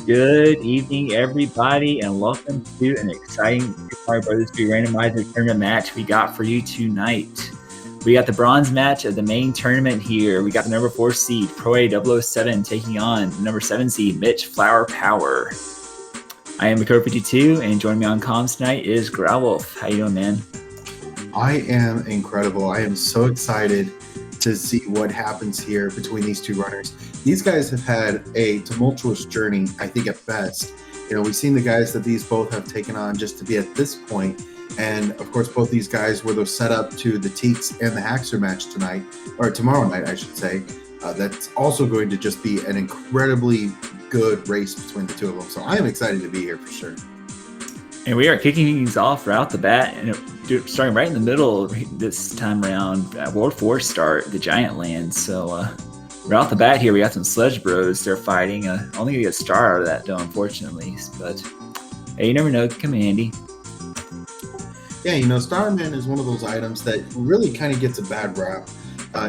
Good evening, everybody, and welcome to an exciting SMB3 Randomizer Tournament match we got for you tonight. We got the bronze match of the main tournament here. We got the number 4 seed, proa007, taking on the number 7 seed, mitchflowerpower. I am Mako52, and joining me on comms tonight is Growlwolf. How you doing, man? I am incredible. I am so excited to see what happens here between these two runners. These guys have had a tumultuous journey, I think, at best. You know, we've seen the guys that these both have taken on just to be at this point. And of course, both these guys were the setup to the Teeks and the Haxer match tonight, or tomorrow night, I should say. That's also going to just be an incredibly good race between the two of them. So I am excited to be here for sure. And we are kicking things off right off the bat, and starting right in the middle this time around. World 4 start, the Giant Land. So right off the bat here, we got some Sledge Bros. They're fighting. Only gonna get a star out of that, though, unfortunately. But hey, you never know. It can come in handy. Yeah, you know, Starman is one of those items that really kind of gets a bad rap.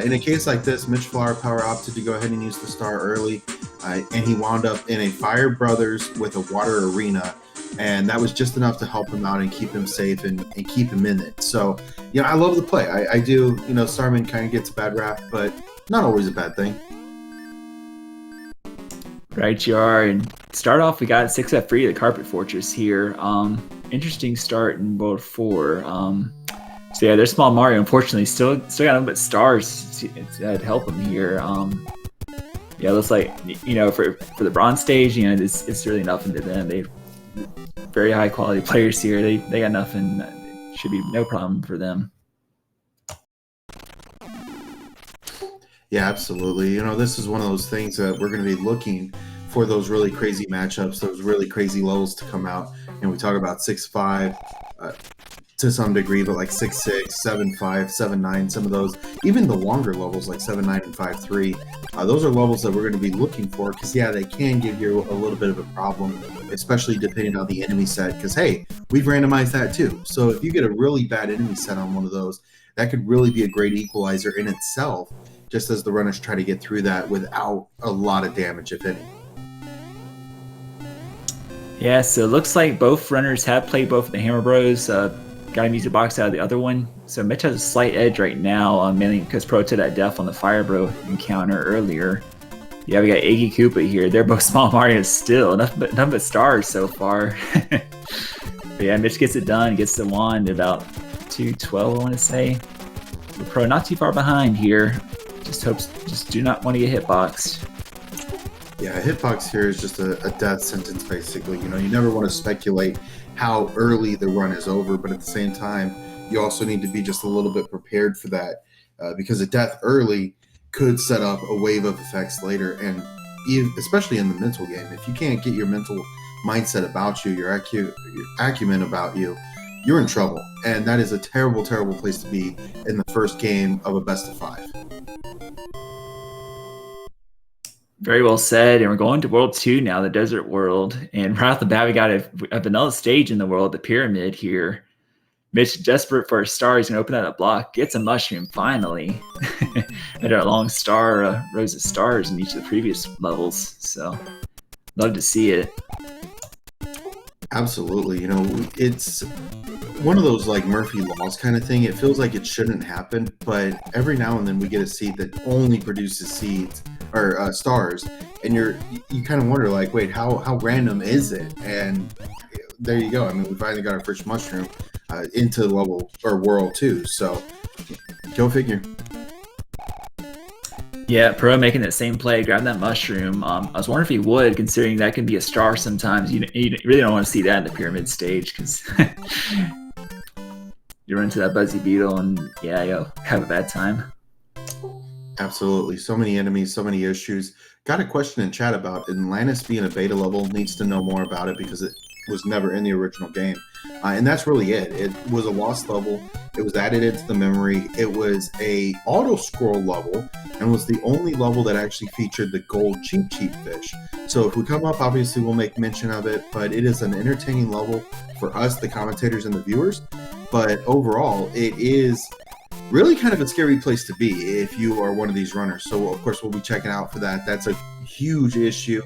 In a case like this, mitchflowerpower opted to go ahead and use the star early, and he wound up in a Fire Brothers with a Water Arena, and that was just enough to help him out and keep him safe and keep him in it. So, you know, I love the play. I do. You know, Starman kind of gets a bad rap, but not always a bad thing. Right, you are. And start off, we got 6F3, the Carpet Fortress here. Interesting start in World 4. So yeah, there's Small Mario. Unfortunately, still got nothing but stars to help him here. Yeah, it looks like, you know, for the bronze stage, you know, it's really nothing to them. They very high quality players here. They got nothing. It should be no problem for them. Yeah, absolutely. You know, this is one of those things that we're going to be looking for, those really crazy matchups, those really crazy levels to come out. And we talk about 6'5", to some degree, but like 6'6", 7'5", 7'9", some of those, even the longer levels like 7'9" and 5'3", those are levels that we're going to be looking for, because yeah, they can give you a little bit of a problem, especially depending on the enemy set, because hey, we've randomized that too. So if you get a really bad enemy set on one of those, that could really be a great equalizer in itself, just as the runners try to get through that without a lot of damage, if any. Yeah, so it looks like both runners have played both of the Hammer Bros. Got a music box out of the other one. So Mitch has a slight edge right now, mainly because Pro took that death on the Fire Bro encounter earlier. Yeah, we got Iggy Koopa here. They're both Small Marios still. Nothing but stars so far. But yeah, Mitch gets it done, gets the wand at about 212, I want to say. The Pro not too far behind here. Just do not want to get hitboxed. Yeah, a hitbox here is just a death sentence, basically. You know, you never want to speculate how early the run is over, but at the same time, you also need to be just a little bit prepared for that, because a death early could set up a wave of effects later, and especially in the mental game. If you can't get your mental mindset about you, your acumen about you, you're in trouble, and that is a terrible, terrible place to be in the first game of a best of 5. Very well said. And we're going to World 2 now, the Desert World. And right off the bat, we got a vanilla stage in the world, the Pyramid here. Mitch, desperate for a star, he's going to open that up block, gets a mushroom finally. Had a long star, rows of stars in each of the previous levels. So, love to see it. Absolutely. You know, it's one of those like Murphy Laws kind of thing. It feels like it shouldn't happen, but every now and then we get a seed that only produces seeds or stars, and you kind of wonder, like, wait, how random is it? And there you go. I mean, we finally got our first mushroom into level or world 2. So go figure. Yeah, Pro making that same play, grab that mushroom. I was wondering if he would, considering that can be a star sometimes. You really don't want to see that in the pyramid stage, because you run into that Buzzy Beetle and yeah, you'll have a bad time. Absolutely. So many enemies, so many issues. Got a question in chat about Atlantis being a beta level. Needs to know more about it because it was never in the original game. And that's really it. It was a lost level. It was added into the memory. It was a auto scroll level and was the only level that actually featured the gold cheap fish. So if we come up, obviously we'll make mention of it, but it is an entertaining level for us, the commentators and the viewers. But overall, it is really kind of a scary place to be if you are one of these runners. So of course we'll be checking out for that. That's a huge issue.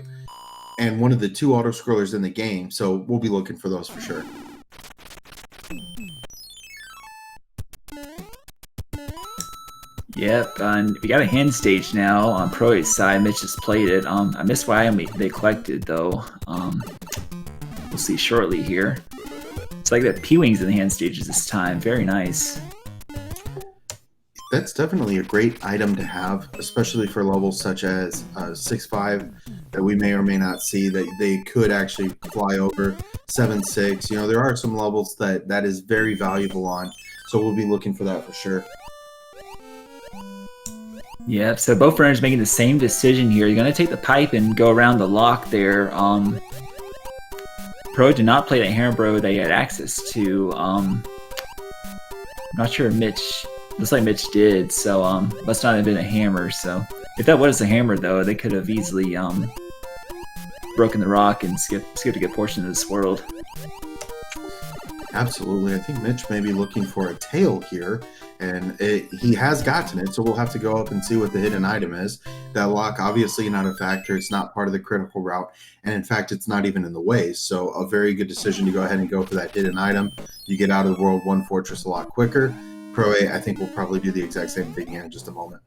and one of the 2 auto scrollers in the game. So we'll be looking for those for sure. Yep, and we got a hand stage now on Pro8's side. Mitch just played it. I missed what item they collected though. We'll see shortly here. It's like that P-Wings in the hand stages this time. Very nice. That's definitely a great item to have, especially for levels such as 6-5 that we may or may not see that they could actually fly over. 7-6, you know, there are some levels that is very valuable on, so we'll be looking for that for sure. Yep, so both runners making the same decision here. You're going to take the pipe and go around the lock there. Pro did not play that hammer bro that he had access to. I'm not sure if Mitch... Looks like Mitch did, so must not have been a hammer. So if that was a hammer, though, they could have easily broken the rock and skipped a good portion of this world. Absolutely, I think Mitch may be looking for a tail here, and he has gotten it, so we'll have to go up and see what the hidden item is. That lock, obviously not a factor, it's not part of the critical route, and in fact, it's not even in the way, so a very good decision to go ahead and go for that hidden item. You get out of the world 1 fortress a lot quicker. Pro8, I think, will probably do the exact same thing here in just a moment.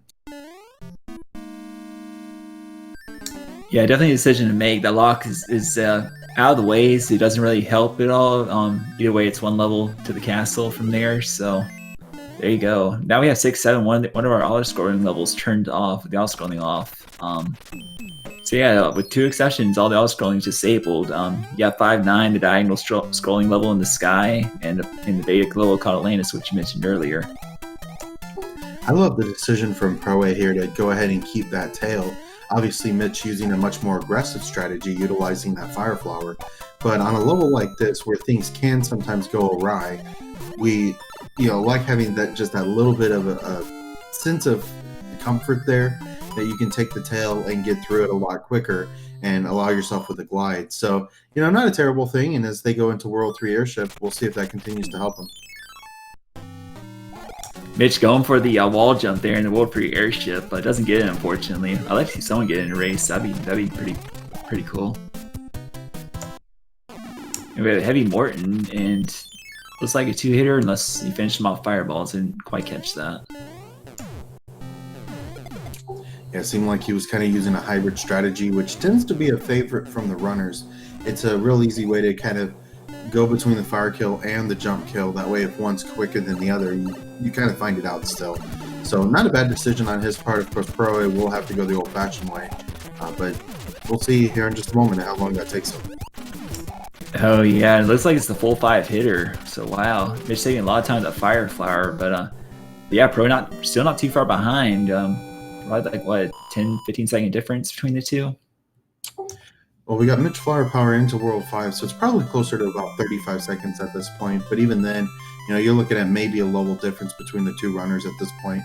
Yeah, definitely a decision to make. The lock is out of the way, so it doesn't really help at all. Either way, it's 1 level to the castle from there, so there you go. Now we have 6-7. One of our auto-scoring levels turned off, the auto-scrolling off. So yeah, with 2 exceptions, all the auto-scrolling is disabled. You have 5-9, the diagonal scrolling level in the sky, and the beta level called Atlantis, which you mentioned earlier. I love the decision from Pro8 here to go ahead and keep that tail. Obviously, Mitch using a much more aggressive strategy, utilizing that fire flower. But on a level like this, where things can sometimes go awry, we, like having that little bit of a sense of comfort there, that you can take the tail and get through it a lot quicker and allow yourself with a glide. So, not a terrible thing. And as they go into World 3 airship, we'll see if that continues to help them. Mitch going for the wall jump there in the World 3 airship, but doesn't get it, unfortunately. I'd like to see someone get in a race. That'd be pretty cool. And we have a Heavy Morton, and looks like a 2-hitter unless you finish him off fireballs. Didn't quite catch that. Yeah, it seemed like he was kind of using a hybrid strategy, which tends to be a favorite from the runners. It's a real easy way to kind of go between the fire kill and the jump kill. That way, if one's quicker than the other, you kind of find it out still. So not a bad decision on his part. Of course, Pro8 will have to go the old-fashioned way, but we'll see here in just a moment how long that takes him. Oh yeah, it looks like it's the full 5-hitter. So wow, Mitch taking a lot of time to fire flower, but yeah, Pro still not too far behind. Like what, 10-15 second difference between the two? Well, we got mitchflowerpower into World 5, so it's probably closer to about 35 seconds at this point. But even then, you're looking at maybe a level difference between the 2 runners at this point.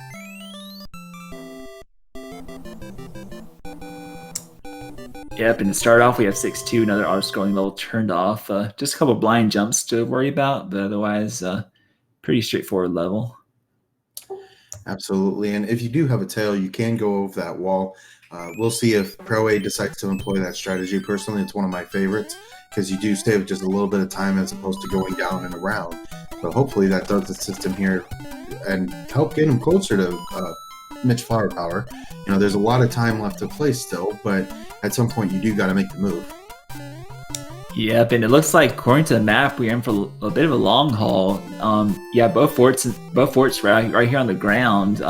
Yep, and to start off, we have 6-2, another auto-scrolling level turned off. Just a couple blind jumps to worry about, but otherwise, pretty straightforward level. Absolutely, and if you do have a tail, you can go over that wall. We'll see if Pro8 decides to employ that strategy. Personally, it's one of my favorites because you do save just a little bit of time as opposed to going down and around. But hopefully that does assist him here and help get him closer to mitchflowerpower. There's a lot of time left to play still, but at some point you do got to make the move. Yep, and it looks like according to the map, we're in for a bit of a long haul. Yeah, both forts right here on the ground.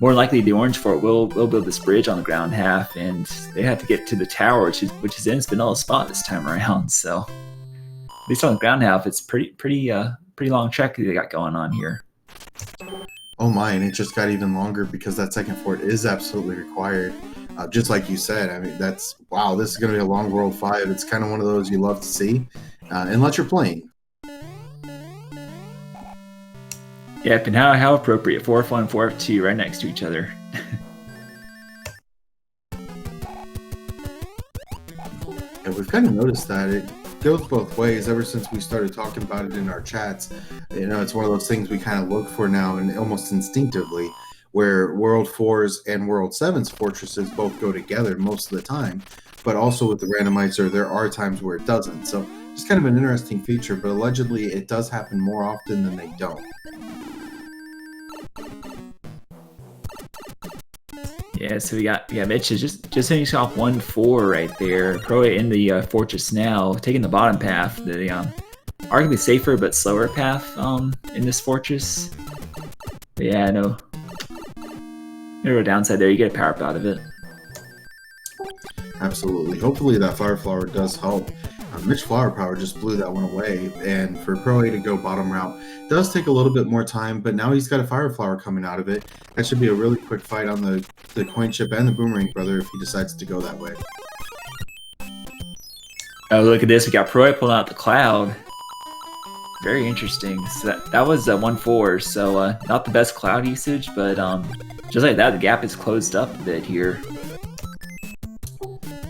More likely, the orange fort will build this bridge on the ground half, and they have to get to the tower, which is in Spinel's spot this time around. So, at least on the ground half, it's pretty long trek they got going on here. Oh my, and it just got even longer because that second fort is absolutely required. Just like you said, I mean, wow, this is going to be a long World 5. It's kind of one of those you love to see, unless you're playing. Yep, and how appropriate. 4F1, 4F2 right next to each other. And we've kind of noticed that it goes both ways ever since we started talking about it in our chats. It's one of those things we kind of look for now and almost instinctively, where World 4's and World 7's fortresses both go together most of the time. but also with the randomizer, there are times where it doesn't. So it's kind of an interesting feature, but allegedly it does happen more often than they don't. Yeah, so we got Mitch is just finishing off 1-4 right there. Proa in the fortress now, taking the bottom path, the arguably safer but slower path in this fortress. But yeah, no real downside there. You get a power up out of it. Absolutely. Hopefully that Fire Flower does help. Mitch Flowerpower just blew that one away, and for Proa to go bottom route does take a little bit more time, but now he's got a Fire Flower coming out of it. That should be a really quick fight on the coin chip and the Boomerang Brother if he decides to go that way. Oh, look at this. We got Proa pulling out the cloud. Very interesting. So that was 1-4, so not the best cloud usage, but just like that, the gap is closed up a bit here.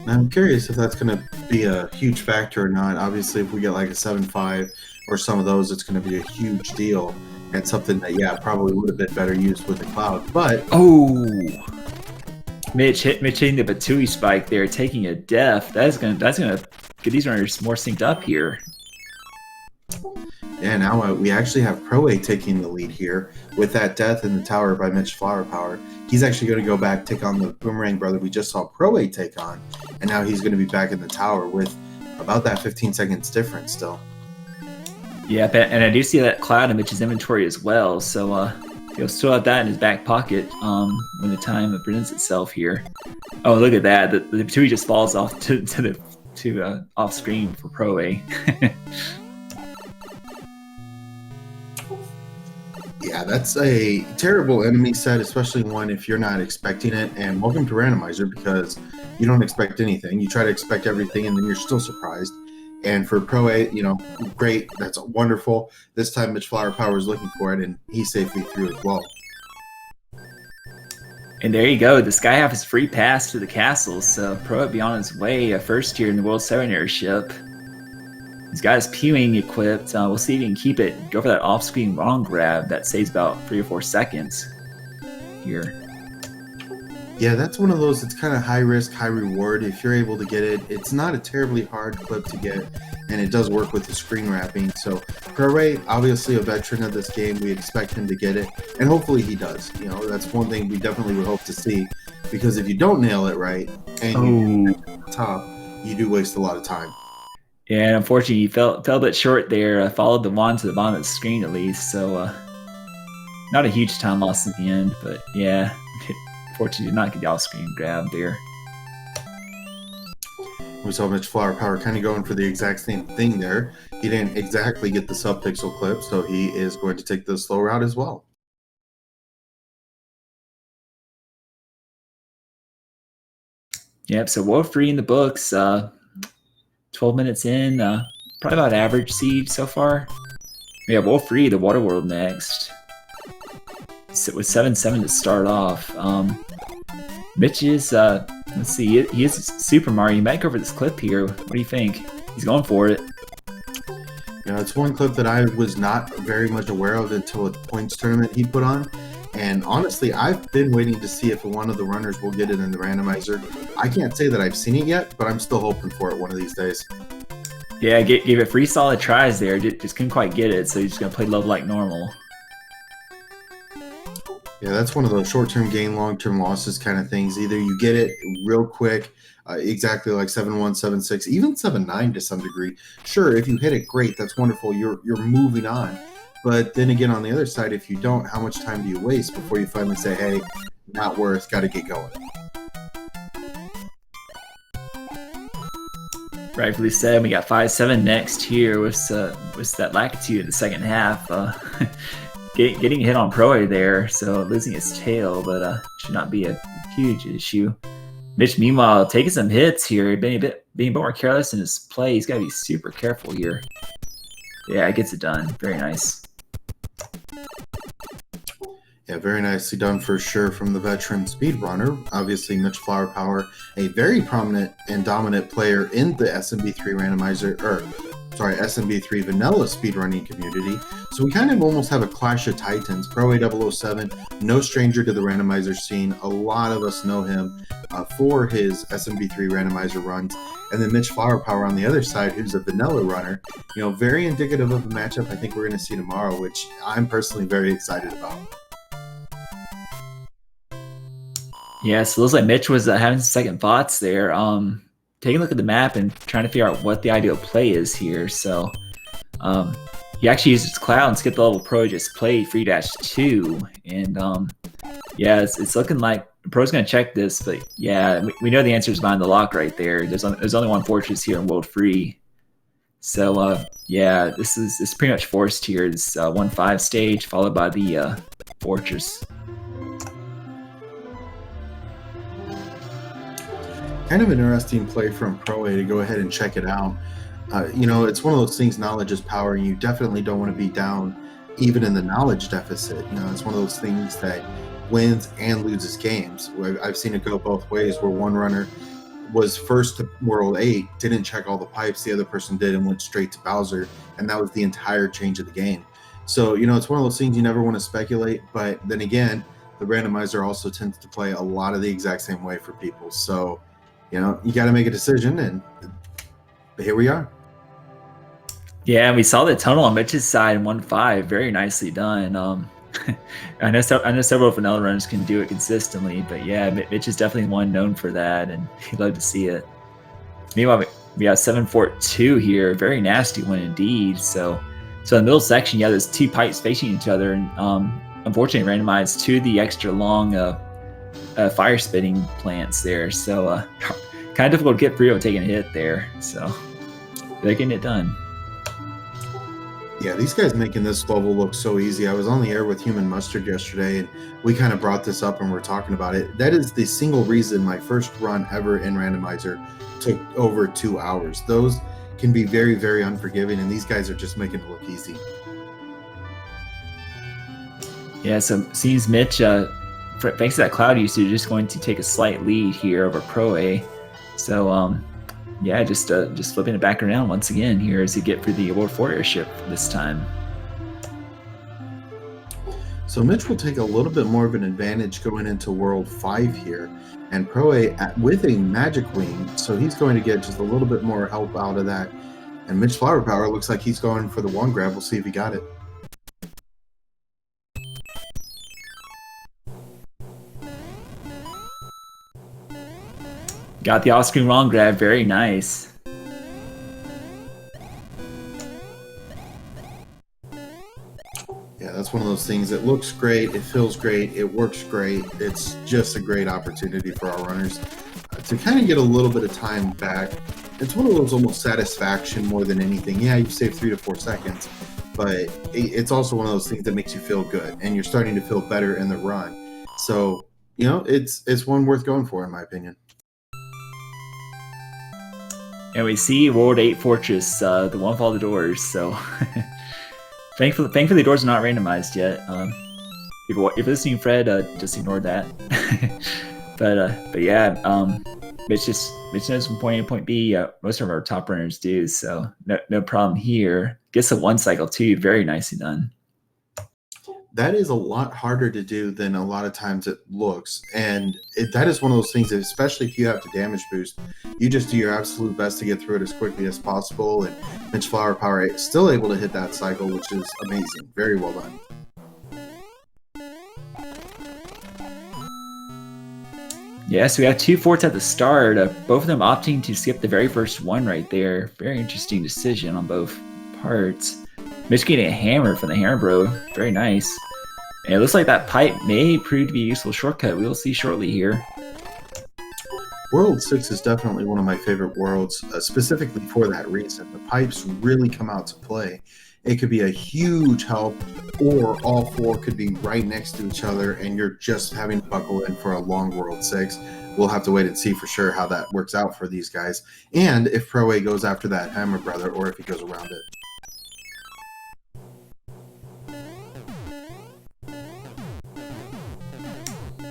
I'm curious if that's going to be a huge factor or not. Obviously, if we get like a 7-5 or some of those, it's going to be a huge deal and something that, yeah, probably would have been better used with the cloud. But oh, Mitch hitting the Batui spike there, taking a death. That's gonna get these runners more synced up here. Yeah, now we actually have Proa taking the lead here with that death in the tower by Mitch Flowerpower. He's actually going to go back, take on the Boomerang Brother we just saw Proa take on, and now he's going to be back in the tower with about that 15 seconds difference still. Yeah, and I do see that cloud in Mitch's inventory as well, so he'll still have that in his back pocket when the time presents itself here. Oh, look at that! The Batui just falls off to off screen for Proa. Yeah, that's a terrible enemy set, especially one if you're not expecting it. And welcome to Randomizer, because you don't expect anything. You try to expect everything, and then you're still surprised. And for Proa, you know, great. That's wonderful. This time, Mitch Flowerpower is looking for it, and he safely threw as well. And there you go. The Sky Half is free pass to the castle, so Proa be on his way first here in the World 7 airship. He's got his pewing equipped. We'll see if he can keep it. Go for that off-screen wrong grab that saves about 3 or 4 seconds here. Yeah, that's one of those. It's kind of high risk, high reward. If you're able to get it, it's not a terribly hard clip to get, and it does work with the screen wrapping. So Proa, obviously a veteran of this game, we expect him to get it, and hopefully he does. You know, that's one thing we definitely would hope to see, because if you don't nail it right and you get to the top, you do waste a lot of time. Yeah, and unfortunately, he fell a bit short there. Followed the wand to the bottom of the screen at least, so not a huge time loss in the end. But yeah, unfortunately, did not get the off-screen grab there. We saw Mitch Flowerpower kind of going for the exact same thing there. He didn't exactly get the sub-pixel clip, so he is going to take the slow route as well. Yep, so World 3 in the books. 12 minutes in, probably about average seed so far. We have World 3, the Water World next. With 7-7 to start off. Mitch is, let's see, he is Super Mario. He might go for this clip here. What do you think? He's going for it. You know, it's one clip that I was not very much aware of until a points tournament he put on. And honestly, I've been waiting to see if one of the runners will get it in the randomizer. I can't say that I've seen it yet, but I'm still hoping for it one of these days. Yeah, gave it 3 solid tries there. Just couldn't quite get it, so he's just going to play love like normal. Yeah, that's one of those short-term gain, long-term losses kind of things. Either you get it real quick, exactly like 7-1, 7-6, even 7-9 to some degree. Sure, if you hit it, great, that's wonderful. You're moving on. But then again, on the other side, if you don't, how much time do you waste before you finally say, hey, not worth, got to get going? Rightfully said. We got 5-7 next here with that Lakitu in the second half. Getting hit on Proa there, so losing his tail, but should not be a huge issue. Mitch, meanwhile, taking some hits here, being a bit more careless in his play. He's got to be super careful here. Yeah, it gets it done. Very nice. Yeah, very nicely done for sure from the veteran speedrunner. Obviously, Mitch Flowerpower, a very prominent and dominant player in the SMB3 Randomizer, or SMB3 vanilla speedrunning community. So we kind of almost have a clash of titans. proa007, no stranger to the randomizer scene. A lot of us know him for his SMB3 randomizer runs. And then mitchflowerpower on the other side, who's a vanilla runner. You know, very indicative of a matchup I think we're going to see tomorrow, which I'm personally very excited about. Yeah, so it looks like Mitch was having some second thoughts there. Taking a look at the map and trying to figure out what the ideal play is here. So he actually used his cloud and skipped the level pro, just played 3-2. And yeah, it's looking like the pro's going to check this. But yeah, we know the answer is behind the lock right there. There's only one fortress here in World Free. So yeah, this is pretty much forced here. This 1-5 stage followed by the fortress. Kind of an interesting play from proa to go ahead and check it out. You know, it's one of those things, knowledge is power, and you definitely don't want to be down even in the knowledge deficit. You know, it's one of those things that wins and loses games. I've seen it go both ways, where one runner was first to World 8, didn't check all the pipes, the other person did and went straight to Bowser, and that was the entire change of the game. So, you know, it's one of those things you never want to speculate, but then again, the randomizer also tends to play a lot of the exact same way for people. So, you know, you got to make a decision, and here we are. Yeah, we saw the tunnel on Mitch's side in 1-5. Very nicely done. I know several vanilla runners can do it consistently, but yeah, Mitch is definitely one known for that, and he'd love to see it. Meanwhile, we got 7-4-2 here. Very nasty one indeed. So in the middle section, yeah, there's two pipes facing each other, and unfortunately randomized to the extra long fire spitting plants there. So kind of difficult to get through taking a hit there. So they're getting it done. Yeah, these guys making this level look so easy. I was on the air with Human Mustard yesterday, and we kind of brought this up and we're talking about it. That is the single reason my first run ever in Randomizer took over 2 hours. Those can be very, very unforgiving, and these guys are just making it look easy. Yeah, so seems Mitch, thanks to that cloud usage, just going to take a slight lead here over proa. So yeah, just flipping it back around once again here as you get for the World Warrior ship this time. So Mitch will take a little bit more of an advantage going into World 5 here, and proa with a magic wing, so he's going to get just a little bit more help out of that. And mitchflowerpower looks like he's going for the one grab. We'll see if he got it. Got the off-screen wrong grab, very nice. Yeah, that's one of those things. It looks great, it feels great, it works great. It's just a great opportunity for our runners to kind of get a little bit of time back. It's one of those almost satisfaction more than anything. Yeah, you save 3 to 4 seconds, but it's also one of those things that makes you feel good, and you're starting to feel better in the run. So, you know, it's one worth going for, in my opinion. And we see World 8 Fortress, the one with all the doors, so thankfully the doors are not randomized yet. If you're listening, Fred, just ignore that. but yeah, Mitch knows from point A to point B. Most of our top runners do, so no problem here. Gets a one cycle too, very nicely done. That is a lot harder to do than a lot of times it looks, and that is one of those things that, especially if you have to damage boost, you just do your absolute best to get through it as quickly as possible. And mitchflowerpower is still able to hit that cycle, which is amazing. Very well done. Yeah, so we have 2 forts at the start, both of them opting to skip the very first one right there. Very interesting decision on both parts. Mitch getting a hammer from the hammer bro, very nice. And it looks like that pipe may prove to be a useful shortcut. We will see shortly here. World 6 is definitely one of my favorite worlds, specifically for that reason. The pipes really come out to play. It could be a huge help, or all 4 could be right next to each other, and you're just having to buckle in for a long World 6. We'll have to wait and see for sure how that works out for these guys, and if proa goes after that hammer brother, or if he goes around it.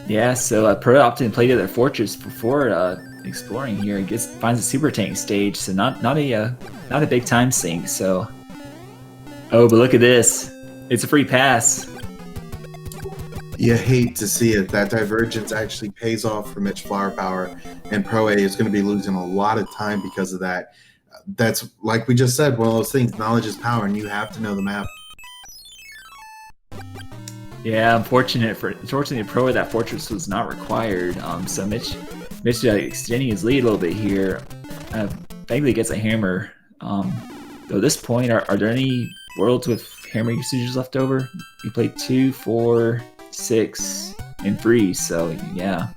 Yeah, so Pro opted to play the other fortress before exploring here. He finds a super tank stage, so not a big time sink. So, oh, but look at this! It's a free pass. You hate to see it. That divergence actually pays off for Mitch Flowerpower, and Pro A is going to be losing a lot of time because of that. That's, like we just said, one of those things. Knowledge is power, and you have to know the map. Yeah, unfortunately, Pro A, that fortress was not required. So Mitch extending his lead a little bit here. Thankfully gets a hammer. Though at this point, are there any worlds with hammer usages left over? We played 2, 4, 6, and 3. So yeah.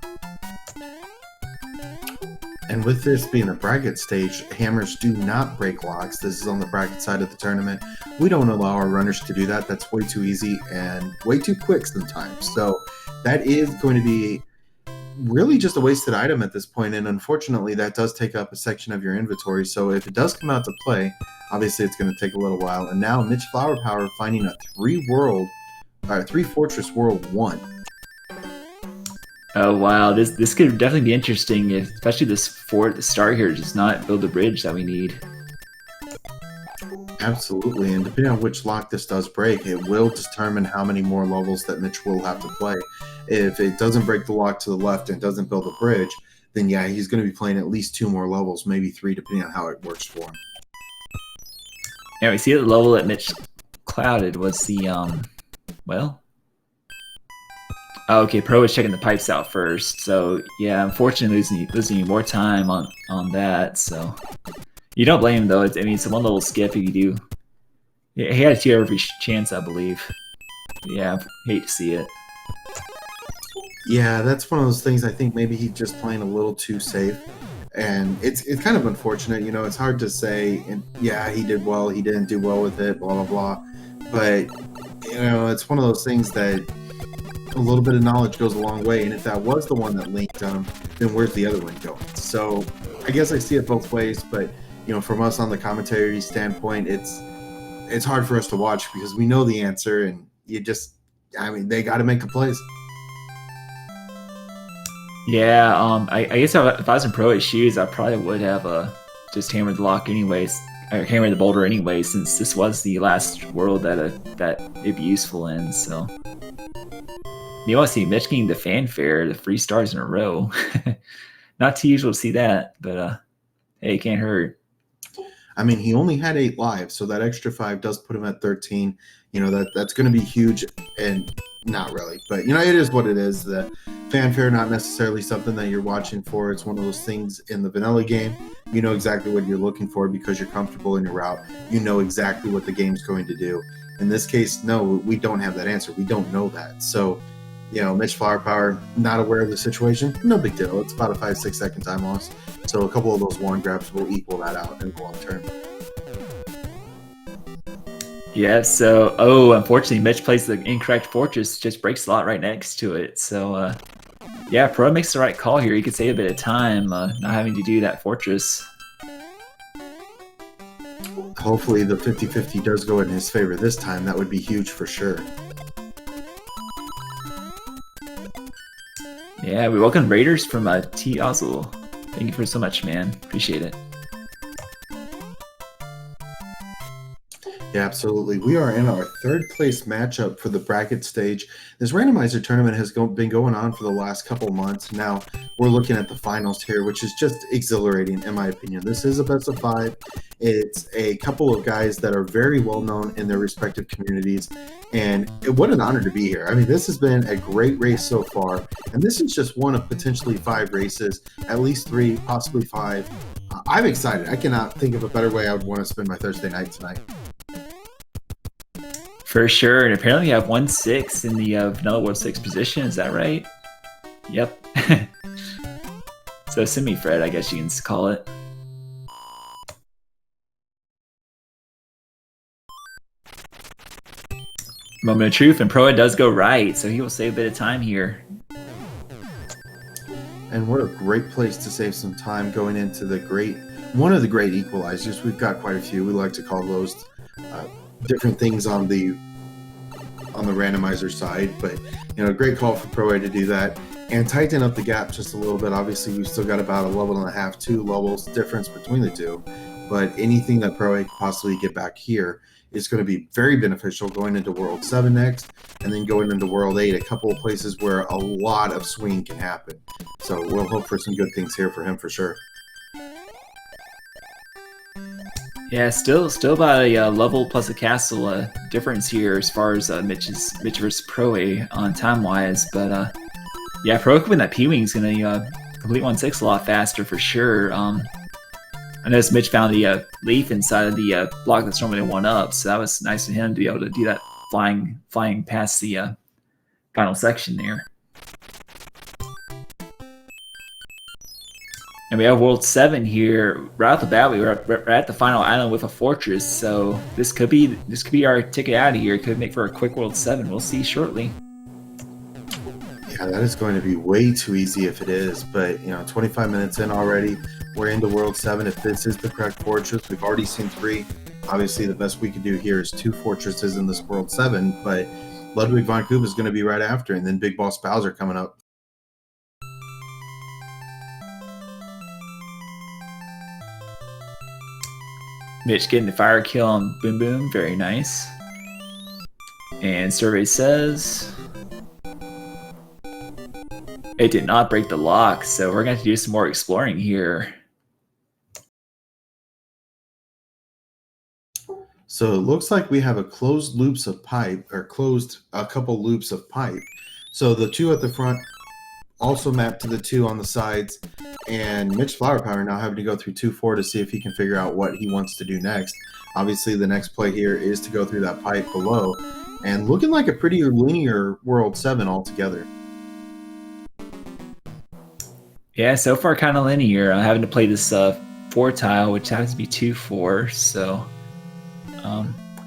And with this being a bracket stage, hammers do not break locks. This is on the bracket side of the tournament. We don't allow our runners to do that. That's way too easy and way too quick sometimes. So that is going to be really just a wasted item at this point. And unfortunately, that does take up a section of your inventory. So if it does come out to play, obviously it's going to take a little while. And now Mitch Flowerpower finding a 3 fortress world 1. Oh wow, this could definitely be interesting, especially this fort at the start here does not build the bridge that we need. Absolutely, and depending on which lock this does break, it will determine how many more levels that Mitch will have to play. If it doesn't break the lock to the left and doesn't build a bridge, then yeah, he's going to be playing at least 2 more levels, maybe 3, depending on how it works for him. Yeah, we see the level that Mitch clouded was the well. Oh, okay, Pro is checking the pipes out first, so yeah, unfortunately losing more time on that. So you don't blame him though. I mean, it's a one little skip if you do. Yeah, he had a 2 every chance, I believe. Yeah, hate to see it. Yeah, that's one of those things. I think maybe he's just playing a little too safe, and it's kind of unfortunate. You know, it's hard to say. And yeah, he did well. He didn't do well with it. Blah blah blah. But you know, it's one of those things that a little bit of knowledge goes a long way, and if that was the one that linked him, then where's the other one going? So I guess I see it both ways, but you know, from us on the commentary standpoint, it's hard for us to watch because we know the answer, and I mean, they got to make the plays. Yeah, I guess if I was in Pro A's shoes, I probably would have just hammered the lock anyways, or hammered the boulder anyway, since this was the last world that it'd be useful in. So you want to see Mitch getting the fanfare, the 3 stars in a row. Not too usual to see that, but hey, it can't hurt. I mean, he only had 8 lives, so that extra 5 does put him at 13. You know, that's going to be huge, and not really, but you know, it is what it is. The fanfare, not necessarily something that you're watching for. It's one of those things in the vanilla game. You know exactly what you're looking for because you're comfortable in your route. You know exactly what the game's going to do. In this case, no, we don't have that answer. We don't know that. So, you know, Mitch Flowerpower, not aware of the situation, no big deal. It's about a 5-6 second time loss. So a couple of those wand grabs will equal that out in the long term. Yeah, so, unfortunately, Mitch plays the incorrect fortress, just breaks the lot right next to it. So, yeah, Pro makes the right call here. He could save a bit of time, not having to do that fortress. Hopefully the 50-50 does go in his favor this time. That would be huge for sure. Yeah, we welcome Raiders from T. Oswald. Thank you for so much, man. Appreciate it. Yeah, absolutely. We are in our 3rd place matchup for the bracket stage. This randomizer tournament has been going on for the last couple months. Now we're looking at the finals here, which is just exhilarating in my opinion. This is a best of 5. It's a couple of guys that are very well known in their respective communities, and what an honor to be here. I mean, this has been a great race so far, and this is just one of potentially 5 races, at least 3, possibly 5. I'm excited. I cannot think of a better way I would want to spend my Thursday night tonight. For sure, and apparently you have 1-6 in the Vanilla World 6 position, is that right? Yep. So semi-Fred, I guess you can call it. Moment of truth, and Proa does go right, so he will save a bit of time here. And what a great place to save some time going into one of the great equalizers. We've got quite a few. We like to call those different things on the randomizer side, but you know, great call for Pro A to do that. and tighten up the gap just a little bit. Obviously, we've still got about a level and a half, 2 levels difference between the two, but anything that Pro A could possibly get back here is going to be very beneficial going into World 7 next, and then going into World 8, a couple of places where a lot of swing can happen. So we'll hope for some good things here for him for sure. Yeah, still about a level plus a castle difference here as far as Mitch versus Pro A on time wise, but yeah, Pro A win that P-Wing's gonna complete 1/6 a lot faster for sure. I noticed Mitch found the leaf inside of the block that's normally 1-up, so that was nice of him to be able to do that flying past the final section there. And we have World 7 here. Right off the bat, we're at the final island with a fortress, so this could be our ticket out of here. It could make for a quick World 7. We'll see shortly. Yeah, that is going to be way too easy if it is, but 25 minutes in already, we're into World 7. If this is the correct fortress, we've already seen 3. Obviously, the best we could do here is 2 fortresses in this World 7, but Ludwig von Koob is going to be right after, and then Big Boss Bowser coming up. Mitch getting the fire kill on Boom Boom, very nice. And survey says it did not break the lock, so we're going to have to do some more exploring here. So it looks like we have a closed loops of pipe, or closed a couple loops of pipe. So the 2 at the front also map to the 2 on the sides, and Mitch Flowerpower now having to go through 2-4 to see if he can figure out what he wants to do next. Obviously, the next play here is to go through that pipe below, and looking like a pretty linear World 7 altogether. Yeah, so far kind of linear. I'm having to play this 4 tile, which happens to be 2-4, so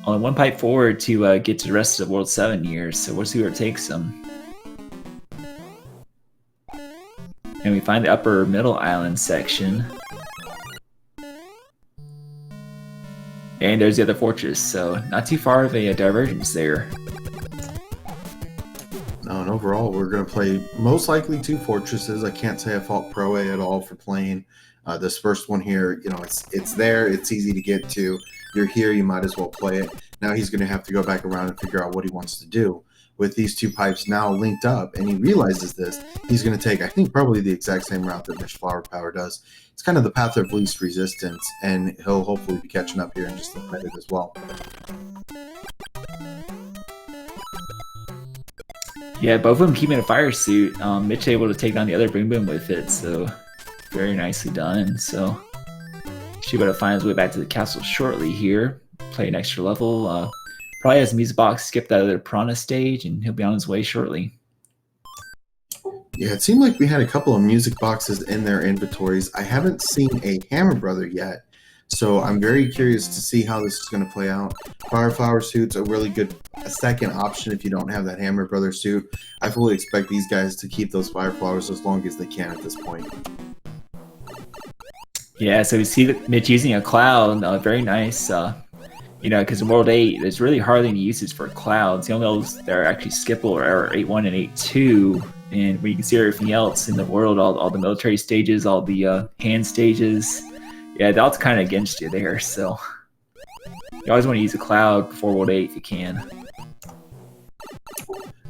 only 1 pipe forward to get to the rest of the World 7 here, so we'll see where it takes them. And we find the upper middle island section. And there's the other fortress, so not too far of a divergence there. No, and overall, we're going to play most likely 2 fortresses. I can't say I fault Pro A at all for playing this first one here. It's there. It's easy to get to. You're here. You might as well play it. Now he's going to have to go back around and figure out what he wants to do. With these 2 pipes now linked up, and he realizes this, he's going to take, I think, probably the exact same route that Mitch Flowerpower does. It's kind of the path of least resistance, and he'll hopefully be catching up here in just a minute as well. Yeah, both of them keeping a fire suit. Mitch able to take down the other Boom Boom with it, so very nicely done. So should be able to find his way back to the castle shortly here. Play an extra level. Probably has a music box, skip that other Piranha stage, and he'll be on his way shortly. Yeah, it seemed like we had a couple of music boxes in their inventories. I haven't seen a Hammer Brother yet, so I'm very curious to see how this is going to play out. Fireflower suit's a really good second option if you don't have that Hammer Brother suit. I fully expect these guys to keep those Fireflowers as long as they can at this point. Yeah, so we see that Mitch using a cloud, very nice. Because in World 8, there's really hardly any uses for clouds. The only ones that are actually skippable are 8-1 and 8-2. And when you consider everything else in the world, all the military stages, all the hand stages, yeah, that's kind of against you there. So you always want to use a cloud before World 8 if you can.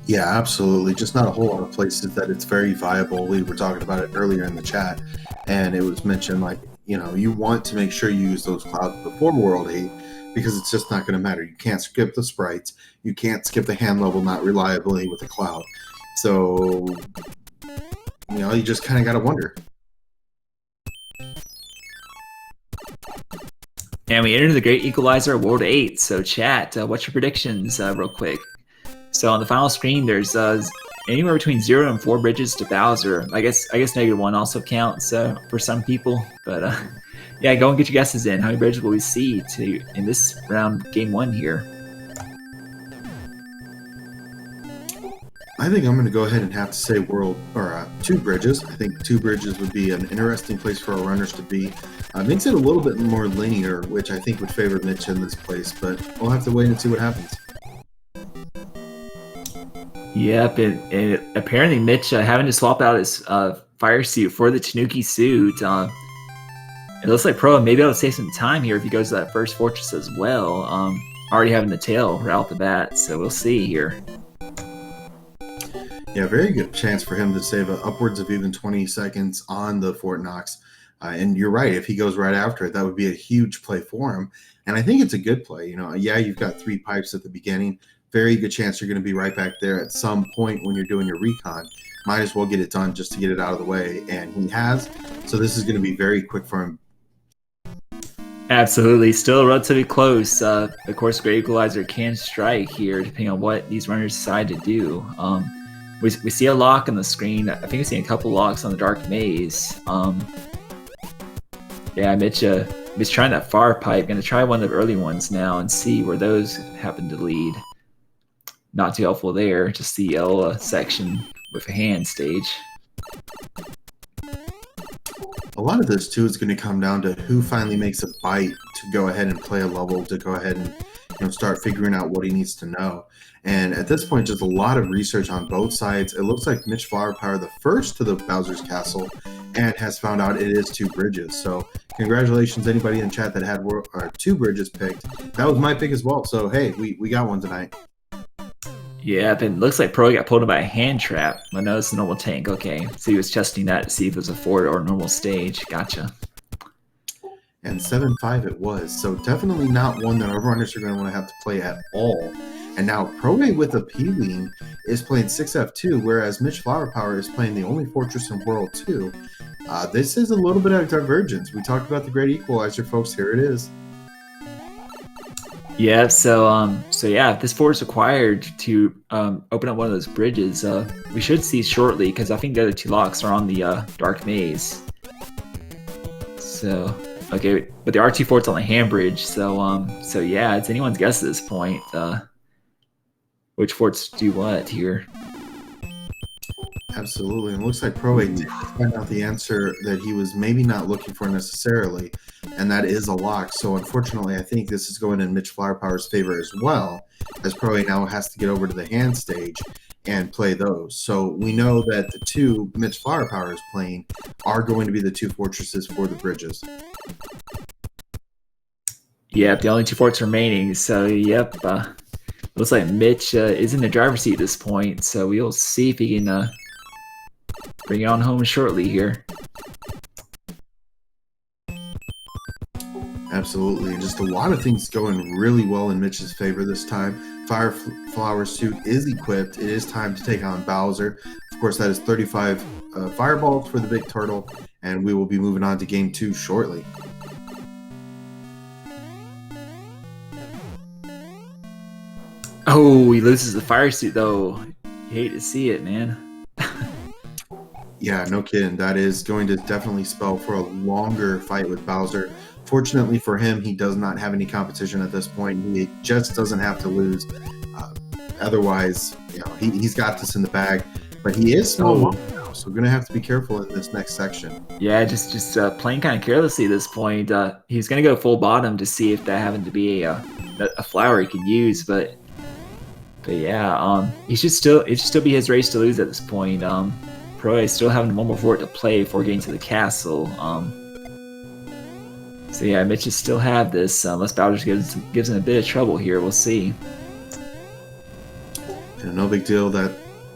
Yeah, absolutely. Just not a whole lot of places that it's very viable. We were talking about it earlier in the chat, and it was mentioned, like, you want to make sure you use those clouds before World 8, because it's just not going to matter. You can't skip the sprites. You can't skip the hand level not reliably with a cloud. So, you just kind of got to wonder. And we enter the Great Equalizer World 8. So chat, what's your predictions real quick? So on the final screen, there's anywhere between 0 and 4 bridges to Bowser. I guess -1 also counts for some people. But yeah, go and get your guesses in. How many bridges will we see in this round, game 1 here? I think I'm going to go ahead and have to say 2 bridges. I think 2 bridges would be an interesting place for our runners to be. Makes it a little bit more linear, which I think would favor Mitch in this place, but we'll have to wait and see what happens. Yep, and apparently Mitch having to swap out his fire suit for the Tanuki suit. It looks like Pro may be able to save some time here if he goes to that first fortress as well. Already having the tail right off the bat, so we'll see here. Yeah, very good chance for him to save upwards of even 20 seconds on the Fort Knox. And you're right, if he goes right after it, that would be a huge play for him. And I think it's a good play. You know, yeah, you've got 3 pipes at the beginning. Very good chance you're going to be right back there at some point when you're doing your recon. Might as well get it done just to get it out of the way. And he has. So this is going to be very quick for him. Absolutely, still relatively close. Of course, Great Equalizer can strike here, depending on what these runners decide to do. We see a lock on the screen. I think we see a couple locks on the Dark Maze. Yeah, Mitch trying that far pipe. Gonna try one of the early ones now and see where those happen to lead. Not too helpful there. Just the L section with a hand stage. A lot of this too is going to come down to who finally makes a bite to go ahead and play a level, to go ahead and start figuring out what he needs to know. And at this point, just a lot of research on both sides. It looks like Mitch Flowerpower, the first to the Bowser's Castle, and has found out it is 2 bridges. So congratulations, anybody in chat that had 2 bridges picked. That was my pick as well. So hey, we got one tonight. Yeah, but it looks like Pro got pulled in by a hand trap. I know it's a normal tank. Okay, so he was testing that to see if it was a fort or a normal stage. Gotcha. And 7-5 it was. So definitely not one that our runners are going to want to have to play at all. And now Proa with a P-Wing is playing 6F2, whereas Mitch Flowerpower is playing the only fortress in World 2. This is a little bit of divergence. We talked about the Great Equalizer, folks. Here it is. Yeah, so yeah, if this fort is required to open up one of those bridges, we should see shortly, because I think the other 2 locks are on the Dark Maze. So, okay, but the R2 fort's on the hand bridge, so yeah, it's anyone's guess at this point. Which forts do what here? Absolutely, and it looks like Proa did find out the answer that he was maybe not looking for necessarily, and that is a lock. So unfortunately, I think this is going in Mitch Flowerpower's favor as well, as Proa now has to get over to the hand stage and play those. So we know that the 2 Mitch Flowerpower is playing are going to be the 2 fortresses for the bridges. Yep, the only 2 forts remaining. So yep, looks like Mitch is in the driver's seat at this point. So we'll see if he can bring it on home shortly here. Absolutely, and just a lot of things going really well in Mitch's favor this time. Fire Flower suit is equipped. It is time to take on Bowser. Of course, that is 35 fireballs for the big turtle, and we will be moving on to game 2 shortly. Oh, he loses the fire suit though. You hate to see it, man. Yeah, no kidding. That is going to definitely spell for a longer fight with Bowser. Fortunately for him, he does not have any competition at this point. He just doesn't have to lose. Otherwise, he's got this in the bag. But he is small now, so we're going to have to be careful in this next section. Yeah, just playing kind of carelessly at this point. He's going to go full bottom to see if that happened to be a flower he could use, but yeah, it should still be his race to lose at this point. Proa is still having one more fort to play before getting to the castle. So yeah, Mitch should still have this, unless Bowser gives him a bit of trouble here. We'll see. And no big deal. That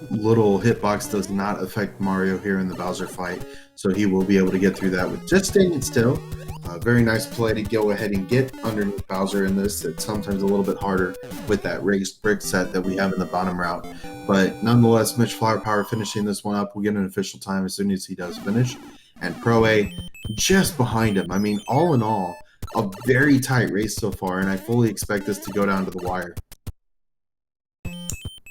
little hitbox does not affect Mario here in the Bowser fight, so he will be able to get through that with just staying still. Very nice play to go ahead and get underneath Bowser in this. It's sometimes a little bit harder with that raised brick set that we have in the bottom route. But nonetheless, Mitch Flowerpower finishing this one up. We'll get an official time as soon as he does finish. And Proa just behind him. I mean, all in all, a very tight race so far, and I fully expect this to go down to the wire.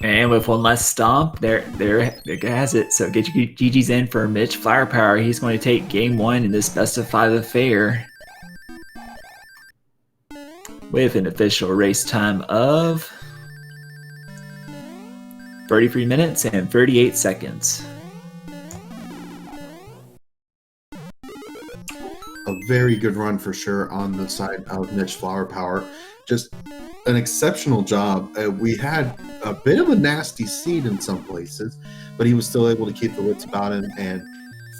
And with one less stomp, there has it. So get your GG's in for Mitch Flowerpower. He's going to take game 1 in this best of 5 affair with an official race time of 33 minutes and 38 seconds. A very good run for sure on the side of Mitch Flowerpower. Just an exceptional job. We had a bit of a nasty seed in some places, but he was still able to keep the wits about him and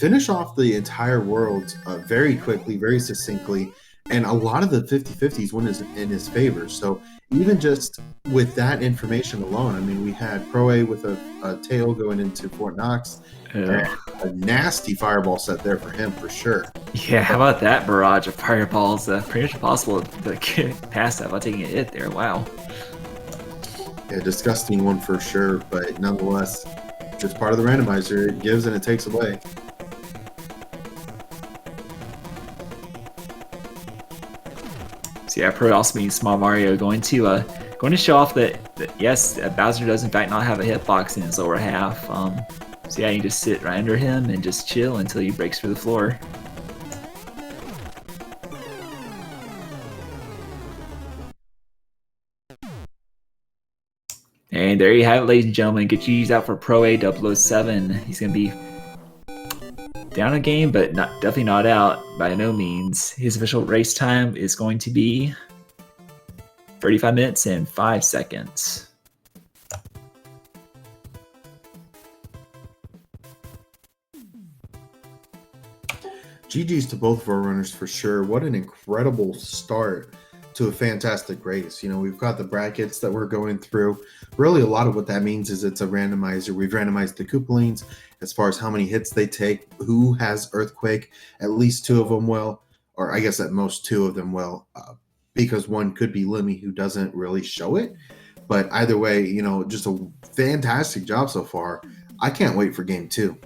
finish off the entire world very quickly, very succinctly. And a lot of the 50-50s went in his favor. So even just with that information alone, I mean, we had Proa with a tail going into Fort Knox, and a nasty fireball set there for him for sure. Yeah, how about that barrage of fireballs? Pretty much impossible to get past that without taking a hit there. Wow. Yeah, disgusting one for sure, but nonetheless, just part of the randomizer. It gives and it takes away. So yeah, Pro also means Small Mario going to show off that yes, Bowser does in fact not have a hitbox in his lower half. So yeah, you just sit right under him and just chill until he breaks through the floor. And there you have it, ladies and gentlemen. Get your G's out for proa007. He's going to be down a game, but definitely not out by no means. His official race time is going to be 35 minutes and 5 seconds. GG's to both of our runners for sure. What an incredible start to a fantastic race. You know, we've got the brackets that we're going through. Really, a lot of what that means is it's a randomizer. We've randomized the Koopalings as far as how many hits they take, who has Earthquake. At least 2 of them will, or I guess at most 2 of them will, because one could be Lemmy, who doesn't really show it. But either way, you know, just a fantastic job so far. I can't wait for game 2.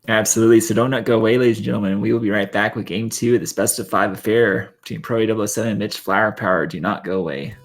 Absolutely. So don't go away, ladies and gentlemen. We will be right back with game 2 of this best of 5 affair between proa007 and mitchflowerpower. Do not go away.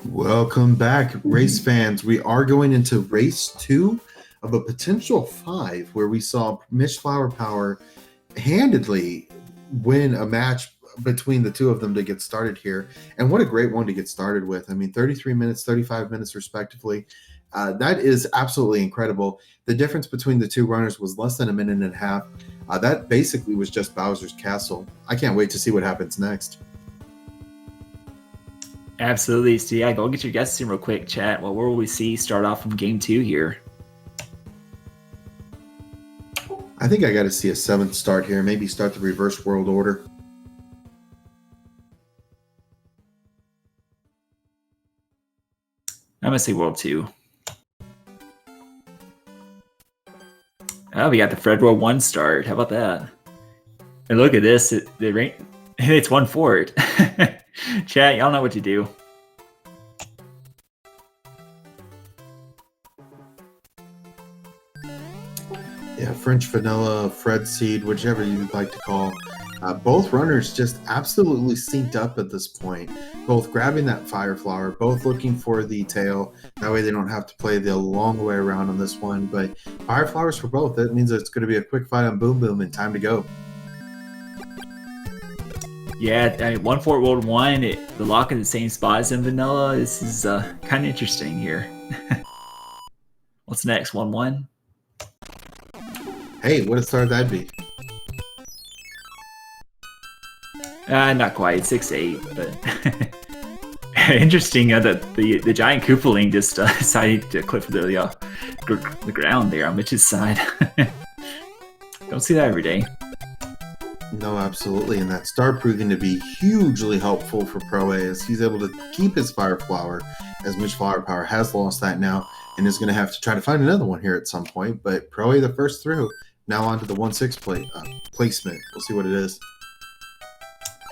Welcome back, race fans. We are going into race 2 of a potential 5, where we saw mitchflowerpower handedly win a match between the 2 of them to get started here. And what a great one to get started with. I mean, 33 minutes, 35 minutes respectively. That is absolutely incredible. The difference between the 2 runners was less than a minute and a half. That basically was just Bowser's Castle. I can't wait to see what happens next. Absolutely. So yeah, go get your guesses in real quick, chat. What will we see start off from game 2 here? I think I got to see a 7th start here. Maybe start the reverse world order. I'm going to say world 2. Oh, we got the Fred World 1 start. How about that? And look at this. It's one forward. Chat, y'all know what to do. Yeah, French vanilla, Fred seed, whichever you'd like to call. Both runners just absolutely synced up at this point. Both grabbing that fire flower, both looking for the tail. That way they don't have to play the long way around on this one. But fire flowers for both. That means it's going to be a quick fight on Boom Boom and time to go. Yeah, I mean, 1-4 World 1, the lock in the same spot as in vanilla. This is kind of interesting here. What's next? 1-1? Hey, what a start that'd be. Not quite, 6-8, but interesting that the giant Koopaling just decided to clip the ground there on Mitch's side. Don't see that every day. No, absolutely, and that start proving to be hugely helpful for Pro A as he's able to keep his fire flower, as Mitch Flowerpower has lost that now and is going to have to try to find another one here at some point. But Pro A the first through, now onto the 1-6 placement. We'll see what it is.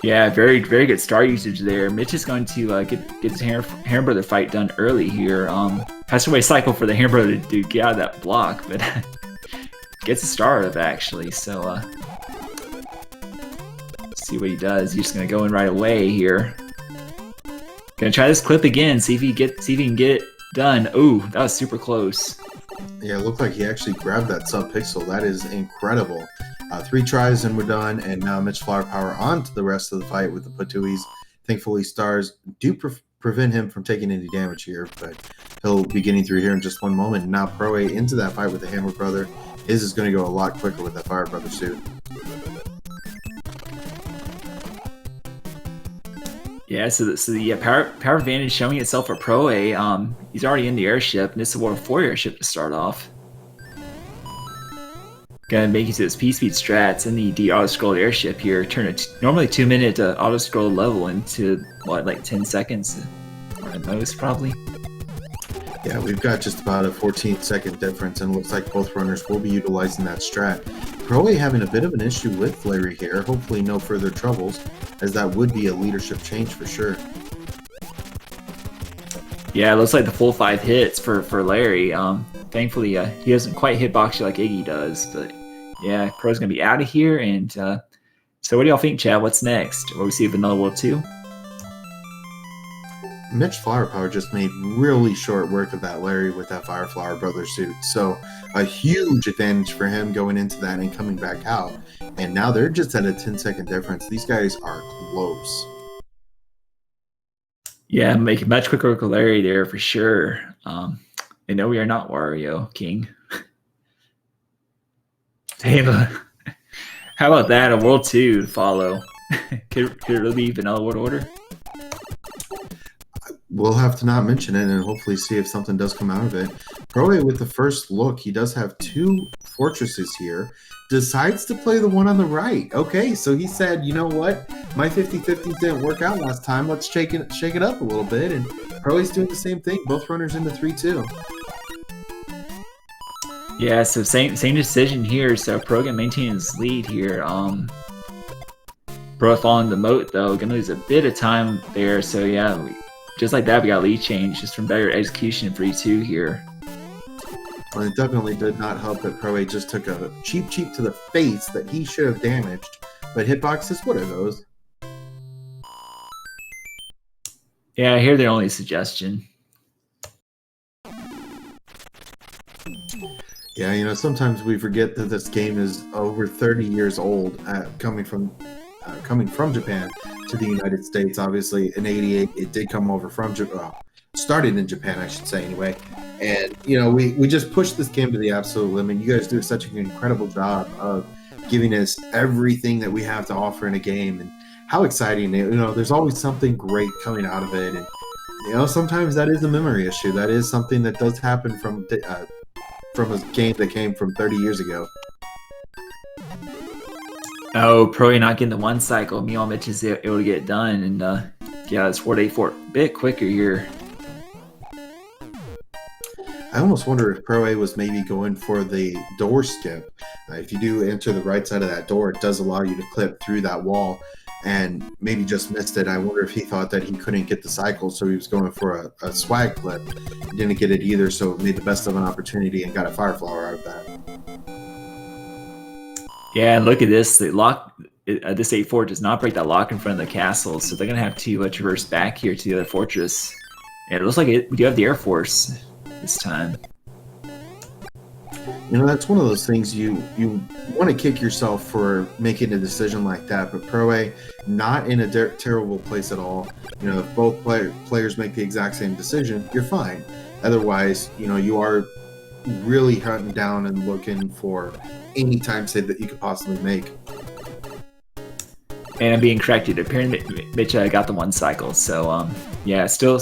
Yeah, very good star usage there. Mitch is going to get his Hammer Brother fight done early here. Has to wait a cycle for the Hammer Brother to get out of that block, but gets a star out of it actually. So let's see what he does. He's just gonna go in right away here. Gonna try this clip again. See if he can get it done. Ooh, that was super close. Yeah, it looked like he actually grabbed that sub-pixel. That is incredible. 3 tries and we're done, and now Mitch Flowerpower on to the rest of the fight with the Patuis. Thankfully, stars do prevent him from taking any damage here, but he'll be getting through here in just one moment. Now Pro A into that fight with the Hammer Brother. His is going to go a lot quicker with that Fire Brother suit. Yeah, so the power advantage showing itself for Pro A. He's already in the airship, and this is a World 4 airship to start off. Gonna make it to his P-Speed strats and the auto-scrolled airship here. Turn a normally 2-minute auto-scroll level into, what, like 10 seconds? Or at most, probably? Yeah, we've got just about a 14-second difference, and looks like both runners will be utilizing that strat. Pro A having a bit of an issue with Larry here. Hopefully no further troubles, as that would be a leadership change for sure. Yeah, it looks like the full 5 hits for Larry. Thankfully, he doesn't quite hitbox you like Iggy does, but yeah, Pro's gonna be out of here. And so what do y'all think, Chad? What's next? Will we see Vanilla World 2? Mitch Flowerpower just made really short work of that Larry with that Fire Flower Brother suit. So a huge advantage for him going into that and coming back out. And now they're just at a 10-second difference. These guys are close. Yeah, make it much quicker with Larry there for sure. And no, we are not Wario King. How about that? A World 2 to follow. Could it really be Vanilla World Order? We'll have to not mention it and hopefully see if something does come out of it. Pro A with the first look, he does have 2 fortresses here. Decides to play the one on the right. Okay, so he said, you know what? My 50-50s didn't work out last time. Let's shake it up a little bit. And Pro A's doing the same thing. Both runners into 3-2. Yeah, so same decision here. So Pro gonna maintain his lead here. Pro following the moat though, gonna lose a bit of time there. So yeah, just like that, we got lead change just from better execution for E2 here. Well, it definitely did not help that Pro A just took a cheap to the face that he should have damaged. But hitboxes, what are those? Yeah, I hear their only suggestion. Yeah, you know, sometimes we forget that this game is over 30 years old, coming from Japan to the United States. Obviously, in '88, it did come over from Japan. Started in Japan, I should say, anyway. And, you know, we just pushed this game to the absolute limit. You guys do such an incredible job of giving us everything that we have to offer in a game. And how exciting, you know, there's always something great coming out of it. And, you know, sometimes that is a memory issue. That is something that does happen from a game that came from 30 years ago. Oh, Pro A not getting the 1 cycle. Meanwhile, Mitch is able to get it done. And yeah, it's 4-8-4 a bit quicker here. I almost wonder if Pro A was maybe going for the door skip. If you do enter the right side of that door, it does allow you to clip through that wall. and maybe just missed it. I wonder if he thought that he couldn't get the cycle, so he was going for a swag clip. He didn't get it either, so made the best of an opportunity and got a fire flower out of that. Yeah, and look at this. The lock. This 8-4 does not break that lock in front of the castle, so they're gonna have to traverse back here to the other fortress. And it looks like we do have the Air Force this time. You know, that's one of those things you want to kick yourself for making a decision like that, but Pro-A, not in a terrible place at all. You know, if both players make the exact same decision, you're fine. Otherwise, you know, you are really hunting down and looking for any time save that you could possibly make. And I'm being corrected. Apparently, Mitch got the 1 cycle, so yeah, still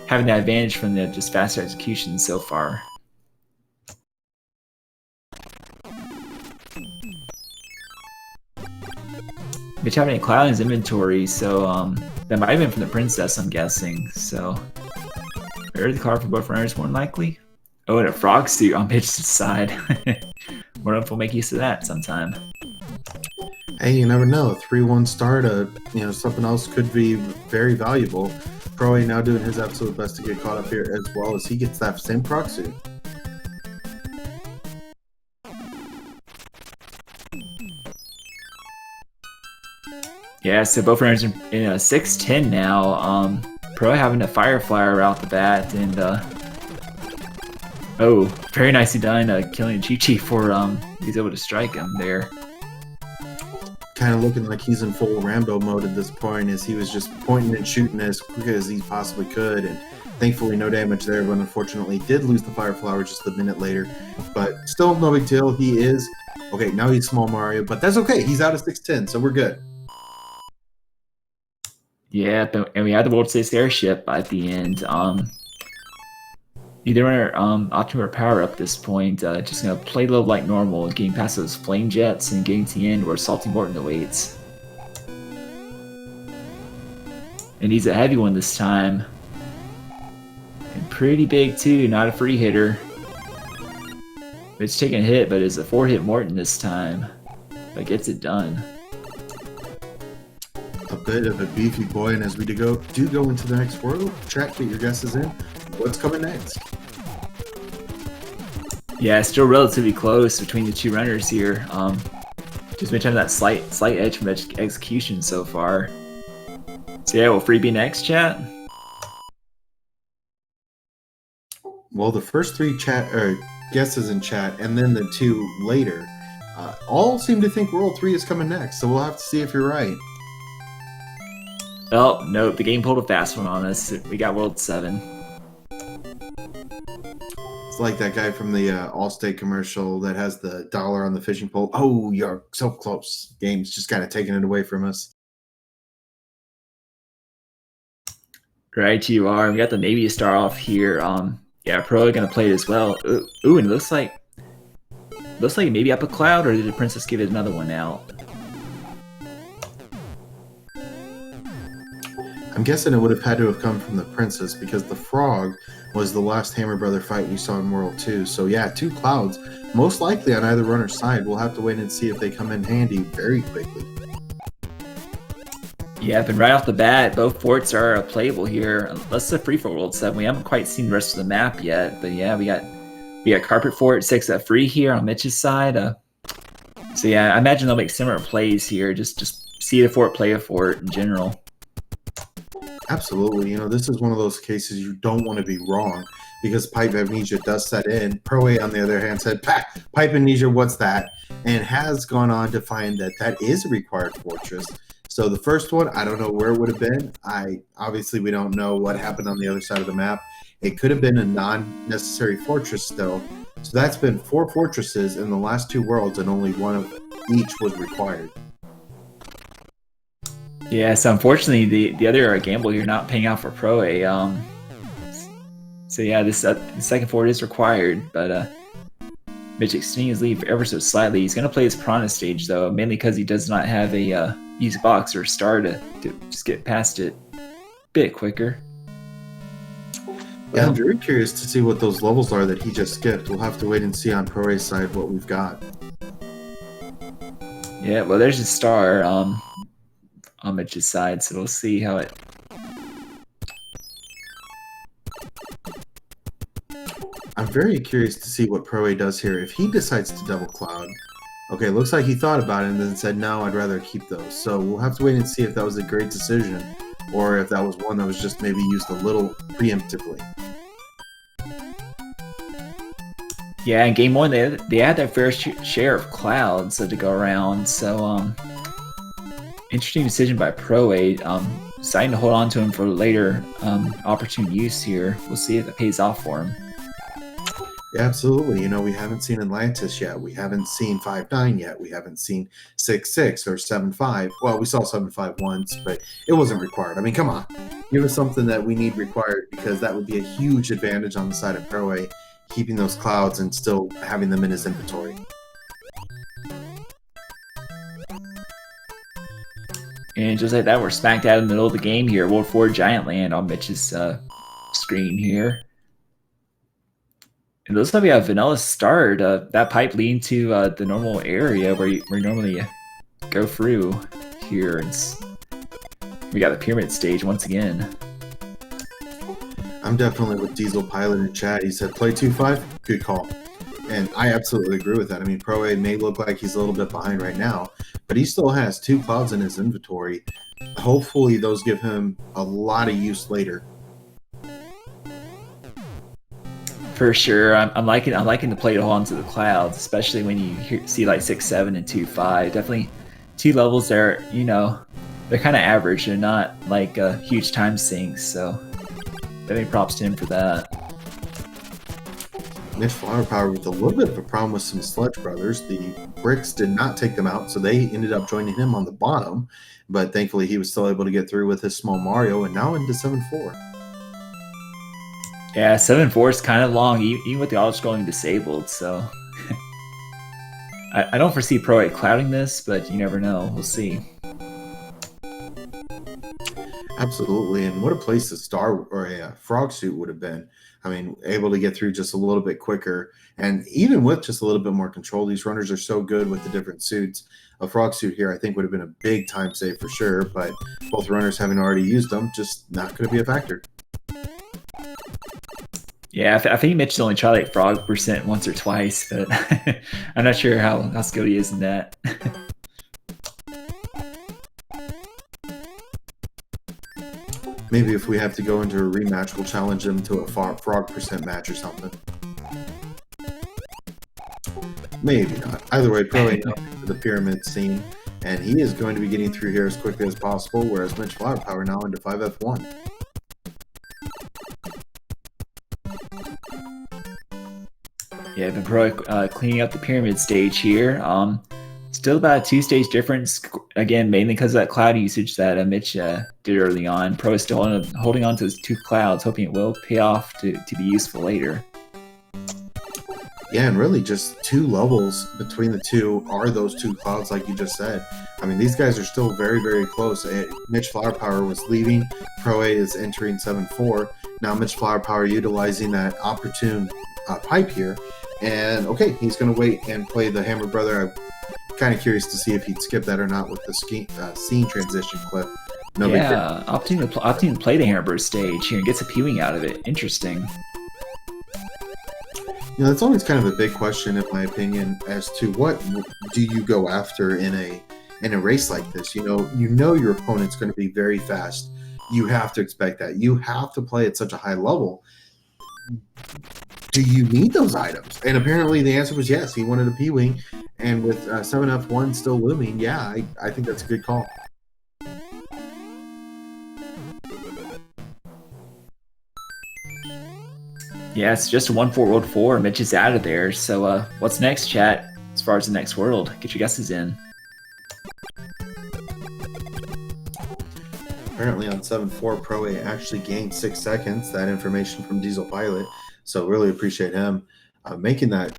having that advantage from the just faster execution so far. Mitch having a cloud in his inventory, so that might have been from the princess, I'm guessing. So, early card for both runners, more than likely. Oh, and a frog suit on Mitch's side. More if we'll make use of that sometime. Hey, you never know. A 3-1 start, you know, something else could be very valuable. Pro-A now doing his absolute best to get caught up here, as well as he gets that same frog suit. Yeah, so both runners in a 6-10 now. Pro having a fire flower out the bat, and oh, very nicely done, killing Chi-Chi for he's able to strike him there. Kind of looking like he's in full Rambo mode at this point, as he was just pointing and shooting as quick as he possibly could, and thankfully no damage there, but unfortunately did lose the fire flower just a minute later. But still no big deal. He is okay. Now he's small Mario, but that's okay. He's out of 6-10, so we're good. Yeah, and we had the World 6 airship at the end. Either runner opting for power up this point. Just gonna play low like normal, getting past those flame jets and getting to the end where Salty Morton awaits. And he's a heavy one this time. And pretty big too, not a free hitter. It's taking a hit, but it's a 4-hit Morton this time. But gets it done. A bit of a beefy boy, and as we do go into the next world, chat, get your guesses in. What's coming next? Yeah, still relatively close between the 2 runners here. Just mentioned that slight edge from execution so far. So yeah, will Free be next, chat? Well, the first 3 guesses in chat, and then the 2 later, all seem to think World 3 is coming next. So we'll have to see if you're right. Oh, nope, the game pulled a fast one on us. We got World 7. It's like that guy from the Allstate commercial that has the dollar on the fishing pole. Oh, you're so close. Game's just kind of taking it away from us. Right, you are. We got the Navy to start off here. Yeah, Pro gonna play it as well. Ooh, and it looks like maybe up a cloud, or did the princess give it another one out? I'm guessing it would have had to have come from the princess, because the frog was the last Hammer Brother fight we saw in World 2. So yeah, 2 clouds, most likely on either runner's side. We'll have to wait and see if they come in handy very quickly. Yeah, but right off the bat, both forts are playable here. Unless it's a free for World 7. We haven't quite seen the rest of the map yet, but yeah, we got Carpet Fort 6 at free here on Mitch's side. So yeah, I imagine they'll make similar plays here. Just see the fort, play a fort in general. Absolutely. You know, this is one of those cases you don't want to be wrong, because pipe amnesia does set in. Pro-A, on the other hand, said, pipe amnesia, what's that? And has gone on to find that that is a required fortress. So the first one, I don't know where it would have been. Obviously, we don't know what happened on the other side of the map. It could have been a non-necessary fortress still. So that's been 4 fortresses in the last 2 worlds, and only one of each was required. Yeah, so unfortunately, the other gamble you're not paying out for Pro-A. So yeah, this the second fort is required, but Mitch extending his lead ever so slightly. He's going to play his Piranha stage, though, mainly because he does not have a use box or star to just get past it a bit quicker. Yeah, I'm very curious to see what those levels are that he just skipped. We'll have to wait and see on Pro-A's side what we've got. Yeah, well, there's a star. on Mitch's side, so we'll see how it. I'm very curious to see what Pro A does here. If he decides to double cloud, okay, looks like he thought about it and then said, no, I'd rather keep those. So we'll have to wait and see if that was a great decision or if that was one that was just maybe used a little preemptively. Yeah, in game one, they had their fair share of clouds to go around, so interesting decision by Pro A. Deciding to hold on to him for later opportune use here. We'll see if it pays off for him. Yeah, absolutely. You know, we haven't seen Atlantis yet. We haven't seen 5-9 yet. We haven't seen 6-6 or 7-5. Well, we saw 7-5 once, but it wasn't required. I mean, come on. Give us something that we need required because that would be a huge advantage on the side of Pro A, keeping those clouds and still having them in his inventory. And just like that, we're smack dab in the middle of the game here. World 4 Giant Land on Mitch's screen here. And looks like we have vanilla start. That pipe leading to the normal area where you normally go through here. And we got the pyramid stage once again. I'm definitely with Diesel Pilot in chat. He said play 2-5, good call. And I absolutely agree with that. I mean, Pro A may look like he's a little bit behind right now, but he still has 2 clouds in his inventory. Hopefully those give him a lot of use later. For sure, I'm liking the play to hold on to the clouds, especially when you see like 6-7 and 2-5. Definitely 2 levels there. You know, they're kind of average. They're not like huge time sinks. So definitely props to him for that. mitchflowerpower with a little bit of a problem with some Sludge Brothers. The bricks did not take them out, so they ended up joining him on the bottom. But thankfully, he was still able to get through with his small Mario, and now into 7-4. Yeah, 7-4 is kind of long, even with the auto-scrolling disabled, so... I don't foresee Pro A clouding this, but you never know. We'll see. Absolutely, and what a place a star or a frog suit would have been. I mean, able to get through just a little bit quicker, and even with just a little bit more control, these runners are so good with the different suits. A frog suit here, I think, would have been a big time save for sure, but both runners having already used them, just not going to be a factor. Yeah, I think Mitch's only tried like frog percent once or twice, but I'm not sure how skilled he is in that. Maybe if we have to go into a rematch, we'll challenge him to a frog percent match or something. Maybe not. Either way, Pro A to the pyramid scene, and he is going to be getting through here as quickly as possible, whereas mitchflowerpower now into 5F1. Yeah, but Pro cleaning up the pyramid stage here. Still about a 2-stage difference. Again, mainly because of that cloud usage that Mitch did early on. Pro is still holding on to his 2 clouds, hoping it will pay off to be useful later. Yeah, and really just 2 levels between the 2 are those 2 clouds, like you just said. I mean, these guys are still very, very close. mitchflowerpower was leaving. Pro A is entering 7-4. Now mitchflowerpower utilizing that opportune pipe here. And okay, he's going to wait and play the Hammer Brother. I'm kind of curious to see if he'd skip that or not with the scene transition clip. No big deal. Opting to play the Hammer Brother stage here and gets a pewing out of it. Interesting. You know, that's always kind of a big question, in my opinion, as to what do you go after in a race like this. You know your opponent's going to be very fast. You have to expect that. You have to play at such a high level. Do you need those items? And apparently the answer was yes. He wanted a P-Wing, and with 7F1 still looming, yeah, I think that's a good call. Yeah, it's just a 1-4 World 4. Mitch is out of there. So what's next, chat, as far as the next world? Get your guesses in. Apparently on 7-4, Pro A actually gained 6 seconds. That information from Diesel Pilot. So really appreciate him making that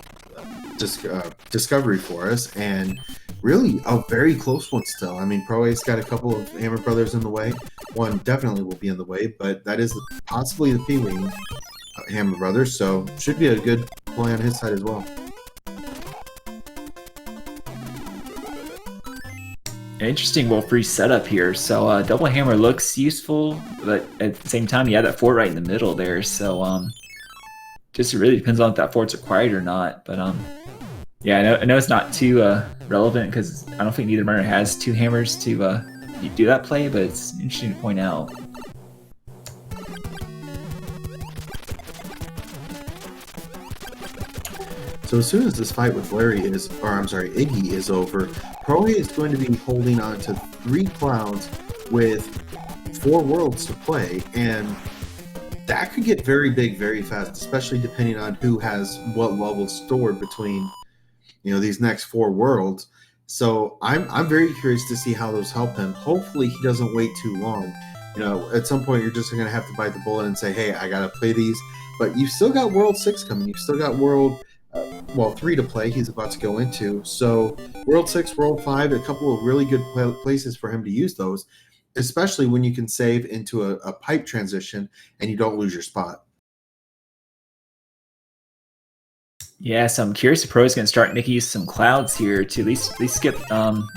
discovery for us, and really a very close one still. I mean, Pro A's got a couple of Hammer Brothers in the way. One definitely will be in the way, but that is possibly the P-Wing Hammer Brothers, so should be a good play on his side as well. An interesting Wolf Free setup here. So double hammer looks useful, but at the same time, you have that fort right in the middle there. So just really depends on if that fort's required or not. But yeah, I know it's not too relevant because I don't think neither runner has two hammers to do that play, but it's interesting to point out. So as soon as this fight with Iggy is over, proa is going to be holding on to 3 clouds with 4 worlds to play, and that could get very big very fast, especially depending on who has what level stored between, these next 4 worlds. So I'm very curious to see how those help him. Hopefully he doesn't wait too long. At some point you're just going to have to bite the bullet and say, hey, I got to play these. But you've still got World 6 coming. You've still got World 3 to play. He's about to go into. So World 6, World 5, a couple of really good places for him to use those, especially when you can save into a pipe transition and you don't lose your spot. Yeah, so I'm curious if Pro is going to start making use of some clouds here to at least skip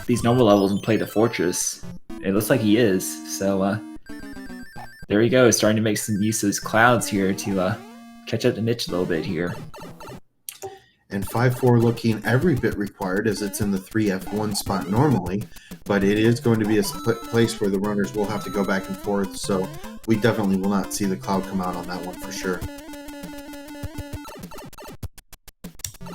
these normal levels and play the fortress. It looks like he is. So there we go, starting to make some use of those clouds here to catch up to Mitch a little bit here. And 5-4 looking every bit required as it's in the 3F1 spot normally, but it is going to be a place where the runners will have to go back and forth, so we definitely will not see the cloud come out on that one for sure.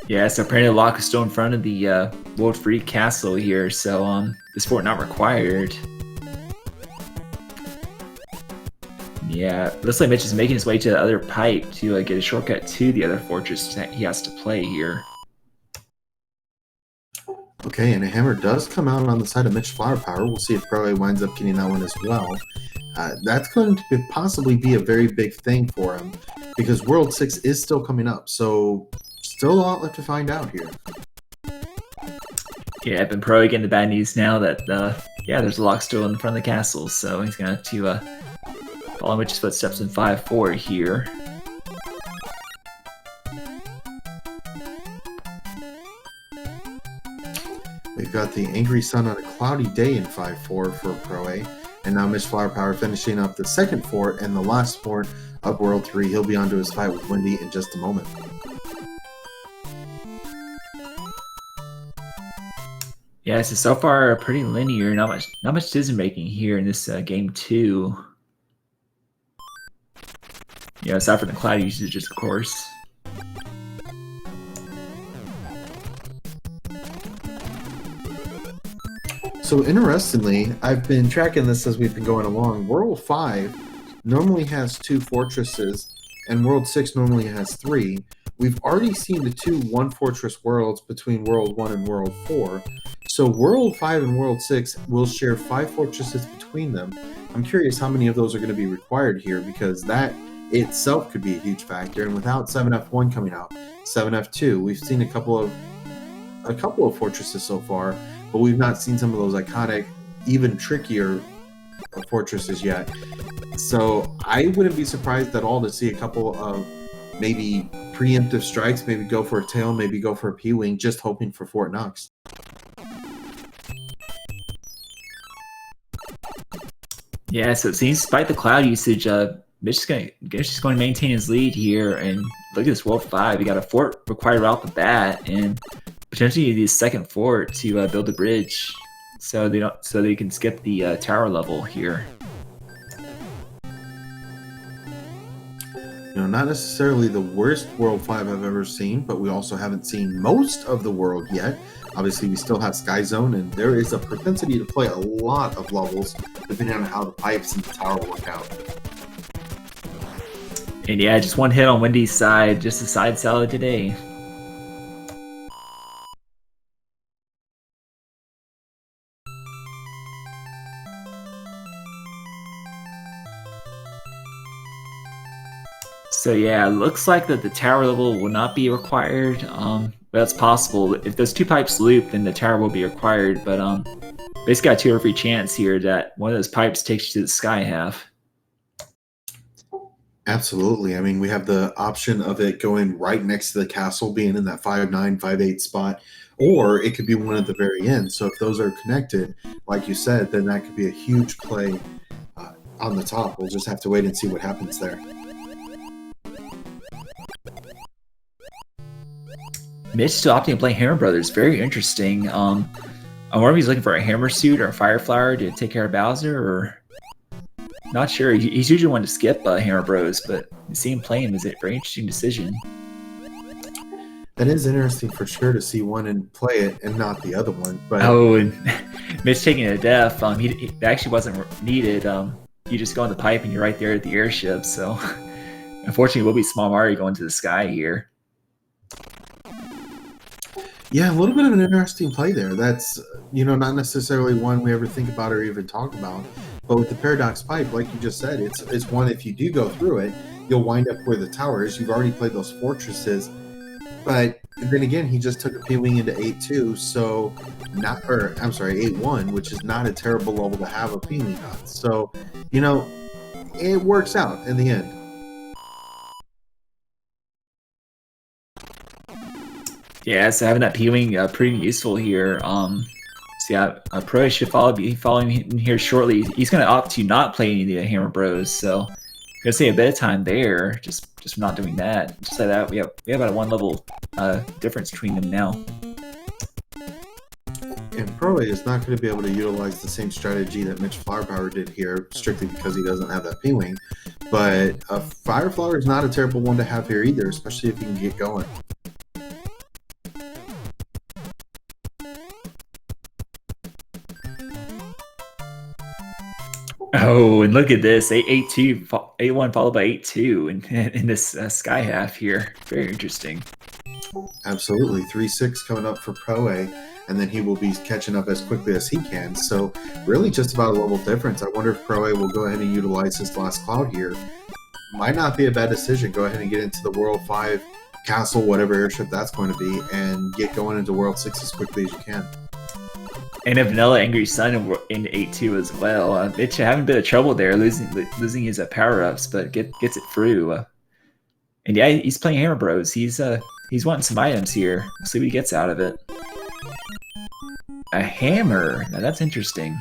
Yeah, so apparently the lock is still in front of the World Free Castle here, so this fort not required. Yeah, looks like Mitch is making his way to the other pipe to get a shortcut to the other fortress that he has to play here. Okay, and a hammer does come out on the side of mitchflowerpower. We'll see if proa winds up getting that one as well. That's going to possibly be a very big thing for him because World 6 is still coming up, so still a lot left to find out here. Yeah, I've been proa getting the bad news now that there's a lock still in front of the castle, so he's going to have to follow Mitch's footsteps in 5-4 here. We've got the Angry Sun on a cloudy day in 5-4 for proa, and now mitchflowerpower finishing up the second fort and the last fort of World 3. He'll be onto his fight with Wendy in just a moment. Yeah, so far pretty linear. Not much decision making here in this game 2. Yeah, aside from the cloud usages, of course. So interestingly, I've been tracking this as we've been going along. World 5 normally has 2 fortresses, and World 6 normally has 3. We've already seen the 2 one-fortress worlds between World 1 and World 4. So World 5 and World 6 will share 5 fortresses between them. I'm curious how many of those are going to be required here, because that itself could be a huge factor. And without 7F1 coming out, 7F2, we've seen a couple of fortresses so far, but we've not seen some of those iconic, even trickier fortresses yet. So I wouldn't be surprised at all to see a couple of maybe preemptive strikes, maybe go for a tail, maybe go for a P-wing, just hoping for Fort Knox. Yeah, so it seems despite the cloud usage, Mitch is going to maintain his lead here, and look at this World 5. We got a fort required right off the bat, and potentially the second fort to build a bridge, so they can skip the tower level here. Not necessarily the worst World 5 I've ever seen, but we also haven't seen most of the world yet. Obviously, we still have Sky Zone, and there is a propensity to play a lot of levels, depending on how the pipes and the tower work out. And yeah, just one hit on Wendy's side, just a side salad today. So yeah, it looks like that the tower level will not be required. But that's possible. If those 2 pipes loop, then the tower will be required. But basically got a 2 or 3 chance here that one of those pipes takes you to the sky half. Absolutely. I mean, we have the option of it going right next to the castle, being in that 5-9, 5-8 spot, or it could be one at the very end. So if those are connected, like you said, then that could be a huge play on the top. We'll just have to wait and see what happens there. Mitch still opting to play Hammer Brothers. Very interesting. I wonder if he's looking for a Hammer Suit or a Fire Flower to take care of Bowser, or not sure. He's usually one to skip Hammer Bros, but to see him play him is a very interesting decision. That is interesting for sure to see one and play it and not the other one. But oh, and Mitch taking a def. He actually wasn't needed. You just go in the pipe and you're right there at the airship. So unfortunately, we'll be Small Mario going to the sky here. Yeah, a little bit of an interesting play there. That's, not necessarily one we ever think about or even talk about. But with the Paradox Pipe, like you just said, it's one, if you do go through it, you'll wind up where the tower is. You've already played those fortresses. But then again, he just took a P-Wing into 8-2, so 8-1, which is not a terrible level to have a P-Wing on. So, it works out in the end. Yeah, so having that P-Wing pretty useful here. So yeah, Pro should be following in here shortly. He's going to opt to not play any of the Hammer Bros, so I'm going to save a bit of time there, just for not doing that. Just like that, we have about a 1 level difference between them now. And Pro is not going to be able to utilize the same strategy that mitchflowerpower did here, strictly because he doesn't have that P-Wing. But a Fire Flower is not a terrible one to have here either, especially if you can get going. Oh, and look at this, 8-2, 8-1 followed by 8-2 in this sky half here. Very interesting. Absolutely, 3-6 coming up for Proa, and then he will be catching up as quickly as he can. So really just about a level difference. I wonder if Proa will go ahead and utilize his last cloud here. Might not be a bad decision. Go ahead and get into the World 5 castle, whatever airship that's going to be, and get going into World 6 as quickly as you can. And a Vanilla Angry Sun in 8-2 as well. Mitch having a bit of trouble there, losing his power-ups, but gets it through. And yeah, he's playing Hammer Bros. He's wanting some items here. We'll see what he gets out of it. A hammer. Now that's interesting.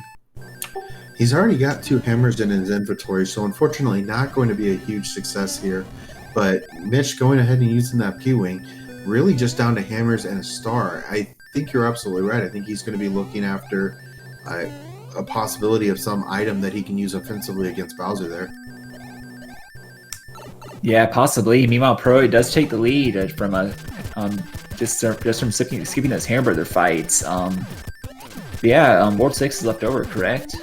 He's already got 2 hammers in his inventory, so unfortunately not going to be a huge success here. But Mitch going ahead and using that P-Wing, really just down to hammers and a star. I think you're absolutely right. I think he's going to be looking after a possibility of some item that he can use offensively against Bowser there. Yeah, possibly. Meanwhile, Pro does take the lead from just from skipping those Hammer Brother fights. World 6 is left over, correct?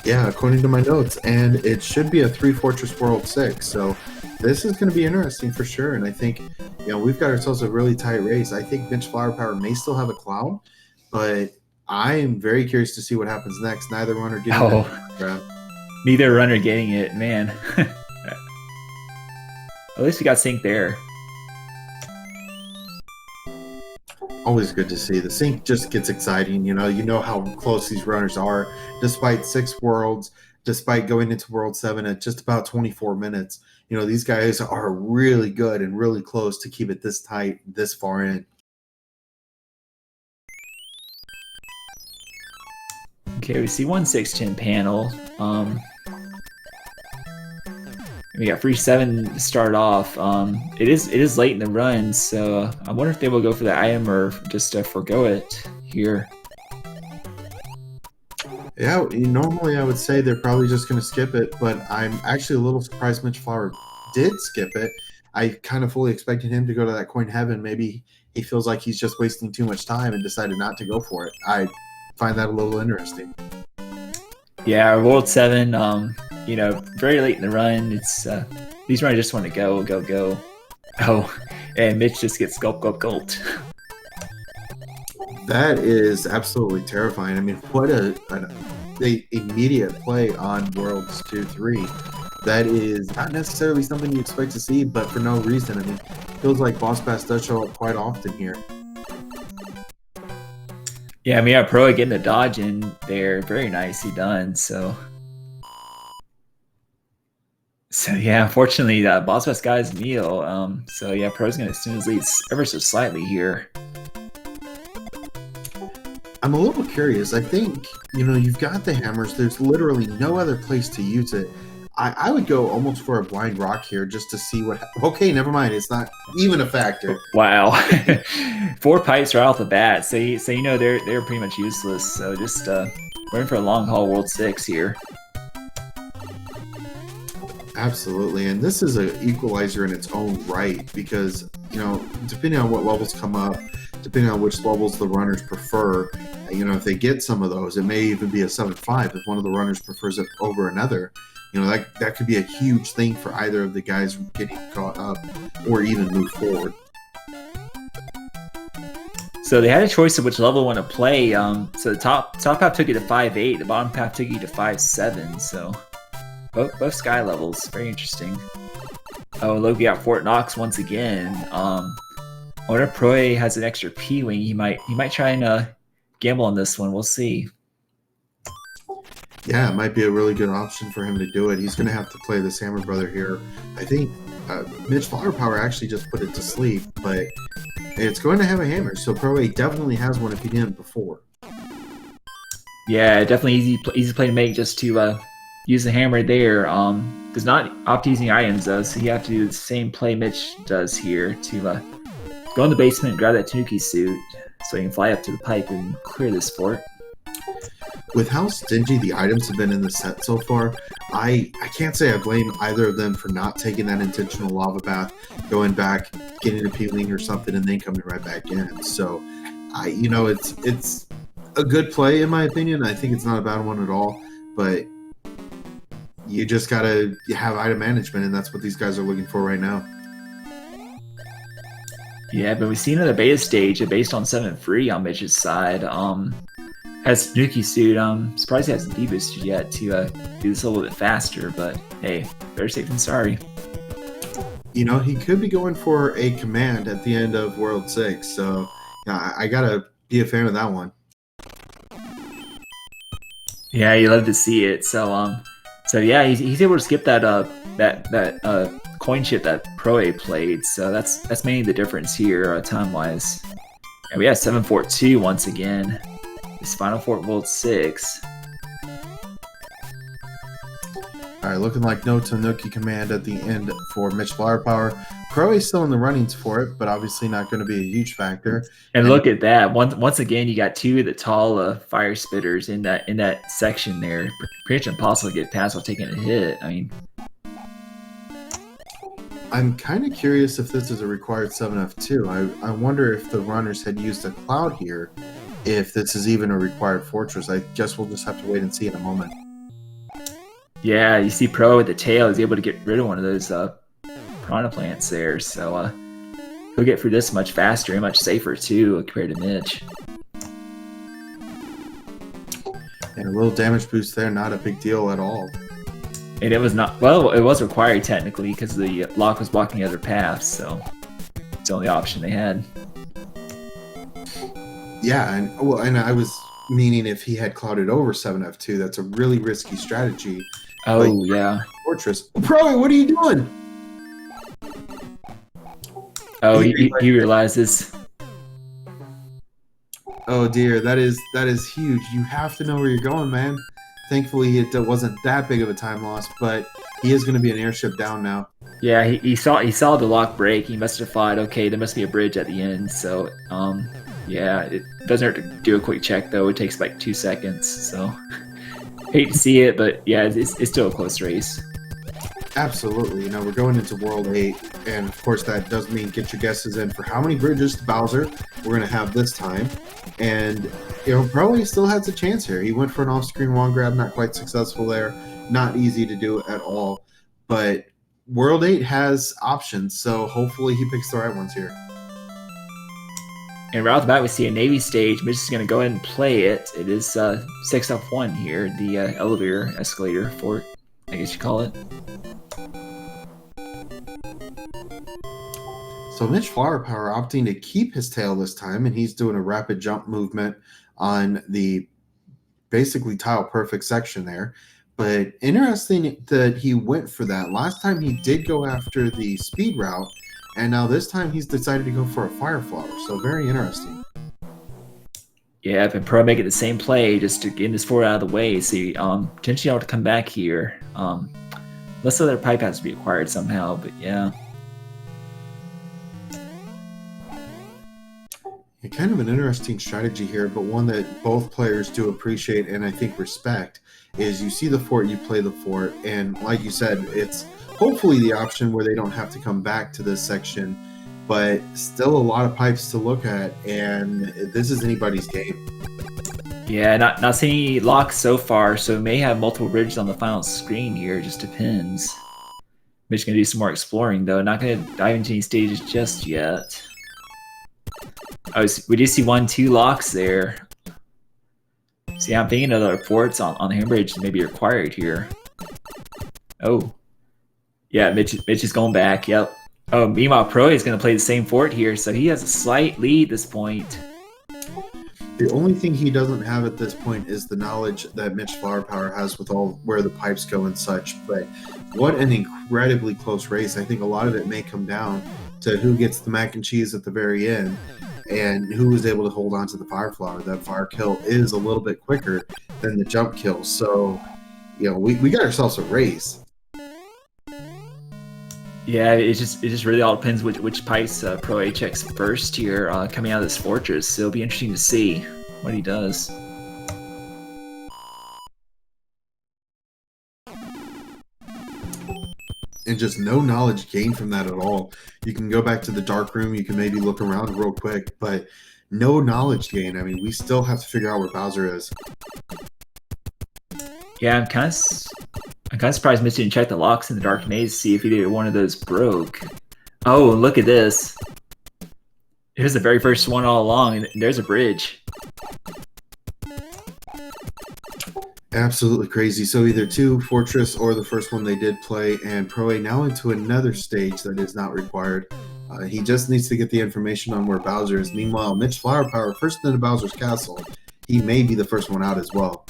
Yeah, according to my notes, and it should be a 3-Fortress World 6. So this is going to be interesting for sure. And I think, we've got ourselves a really tight race. I think mitchflowerpower may still have a cloud, but I am very curious to see what happens next. Neither runner getting it. Neither runner getting it, man. At least we got sync there. Always good to see. The sync just gets exciting. You know how close these runners are. Despite 6 worlds, despite going into World 7 at just about 24 minutes, these guys are really good and really close to keep it this tight, this far in. Okay, we see 1-6-10 panel. We got 3-7 to start off. It is late in the run, so I wonder if they will go for the item or just forgo it here. Yeah, normally I would say they're probably just going to skip it, but I'm actually a little surprised Mitchflower did skip it. I kind of fully expected him to go to that coin heaven. Maybe he feels like he's just wasting too much time and decided not to go for it. I find that a little interesting. Yeah, World 7, very late in the run. It's these runners just want to go. Oh, and Mitch just gets gulped. That is absolutely terrifying. I mean, what an immediate play on Worlds 2-3. That is not necessarily something you expect to see, but for no reason. I mean, feels like Boss Bass does show up quite often here. Yeah, Pro getting a dodge in there. Very nicely done. So yeah, unfortunately, Boss Bass got his meal. Pro's going to extend his lead ever so slightly here. I'm a little curious. I think, you've got the hammers. There's literally no other place to use it. I would go almost for a blind rock here just to see what. Okay, never mind. It's not even a factor. Wow, 4 pipes right off the bat. So they're pretty much useless. So just we're in for a long haul World 6 here. Absolutely, and this is an equalizer in its own right because depending on what levels come up, depending on which levels the runners prefer, if they get some of those, it may even be a 7-5 if one of the runners prefers it over another. That could be a huge thing for either of the guys getting caught up or even move forward. So they had a choice of which level they want to play. So the top half took you to 5-8, the bottom half took you to 5-7. So both sky levels, very interesting. Oh, Loki got Fort Knox once again. I wonder if Proa has an extra P-wing. He might try and gamble on this one. We'll see. Yeah, it might be a really good option for him to do it. He's going to have to play this Hammer Brother here. I think Mitch Flowerpower actually just put it to sleep, but it's going to have a hammer. So Proa definitely has one if he didn't before. Yeah, definitely easy play to make just to use the hammer there. Does not opt using items though, so you have to do the same play Mitch does here to go in the basement, grab that Tanuki suit, so you can fly up to the pipe and clear this fort. With how stingy the items have been in the set so far, I can't say I blame either of them for not taking that intentional lava bath, going back, getting a P-wing or something, and then coming right back in. So, it's a good play in my opinion. I think it's not a bad one at all, but you just gotta have item management, and that's what these guys are looking for right now. Yeah, but we've seen in the beta stage, based on 7-3 on Mitch's side, has Tanuki suit. Surprised he hasn't deboosted yet to do this a little bit faster, but hey, better safe than sorry. He could be going for a command at the end of World 6, so yeah, I gotta be a fan of that one. Yeah, you love to see it. So yeah, he's able to skip that coin chip that Proa played. So that's mainly the difference here time wise. And we have 7-4-2 once again. This final Fort World 6. All right, looking like no Tanuki command at the end for Mitch Flowerpower. Proa is still in the runnings for it, but obviously not going to be a huge factor. And look at that! Once again, you got 2 of the tall fire spitters in that section there. Pretty much impossible to get past while taking a hit. I mean, I'm kind of curious if this is a required 7F2. I wonder if the runners had used a cloud here, if this is even a required fortress. I guess we'll just have to wait and see in a moment. Yeah, you see Proa with the tail is able to get rid of one of those piranha plants there, so he'll get through this much faster and much safer too compared to Mitch. And a little damage boost there, not a big deal at all. And it was not, well, it was required technically because the lock was blocking the other paths, so it's the only option they had. Yeah, and I was meaning if he had clouded over 7F2, that's a really risky strategy. Oh, yeah. Fortress. Proa, what are you doing? Oh, he realizes. Oh dear, that is huge. You have to know where you're going, man. Thankfully, it wasn't that big of a time loss, but he is going to be an airship down now. Yeah, he saw the lock break. He must have thought, okay, there must be a bridge at the end. So, yeah, it doesn't hurt to do a quick check though. It takes like 2 seconds. So, hate to see it, but yeah, it's still a close race. Absolutely. We're going into World 8, and of course that does mean get your guesses in for how many bridges to Bowser we're going to have this time. And, Proa still has a chance here. He went for an off-screen wand grab, not quite successful there. Not easy to do at all. But World 8 has options, so hopefully he picks the right ones here. And right off the bat, we see a Navy stage. Mitch is going to go ahead and play it. It is 6F1 here, the elevator, escalator fort, I guess you call it. So Mitch Flowerpower opting to keep his tail this time, and he's doing a rapid jump movement on the basically tile perfect section there. But interesting that he went for that. Last time he did go after the speed route, and now this time he's decided to go for a fire flower. So very interesting. Yeah, but Pro make it the same play just to get this fort out of the way. So potentially able to come back here. Unless other pipe has to be acquired somehow, but yeah. Kind of an interesting strategy here, but one that both players do appreciate and I think respect is you see the fort, you play the fort, and like you said, it's hopefully the option where they don't have to come back to this section, but still a lot of pipes to look at, and this is anybody's game. Yeah, not seeing any locks so far, so may have multiple ridges on the final screen here, just depends. Mitch gonna do some more exploring though, not gonna dive into any stages just yet. Oh, we do see 1-2 locks there. See, I'm thinking other forts on the Hambridge may be required here. Oh. Yeah, Mitch is going back, yep. Oh, meanwhile, Pro is going to play the same fort here, so he has a slight lead at this point. The only thing he doesn't have at this point is the knowledge that mitchflowerpower has with all where the pipes go and such, but what an incredibly close race. I think a lot of it may come down to who gets the mac and cheese at the very end and who is able to hold on to the fire flower. That fire kill is a little bit quicker than the jump kill, so we got ourselves a race. Yeah, it just really all depends which pipes Pro A checks first here coming out of this fortress. So it'll be interesting to see what he does. And just no knowledge gained from that at all. You can go back to the dark room, you can maybe look around real quick, but no knowledge gain. I mean, we still have to figure out where Bowser is. Yeah, I'm kind of surprised Mitch didn't check the locks in the dark maze to see if either one of those broke. Oh, look at this. It was the very first one all along, and there's a bridge. Absolutely crazy. So either 2 Fortress or the first one they did play, and Pro A now into another stage that is not required. He just needs to get the information on where Bowser is. Meanwhile, Mitch Flowerpower, first into Bowser's castle, he may be the first one out as well.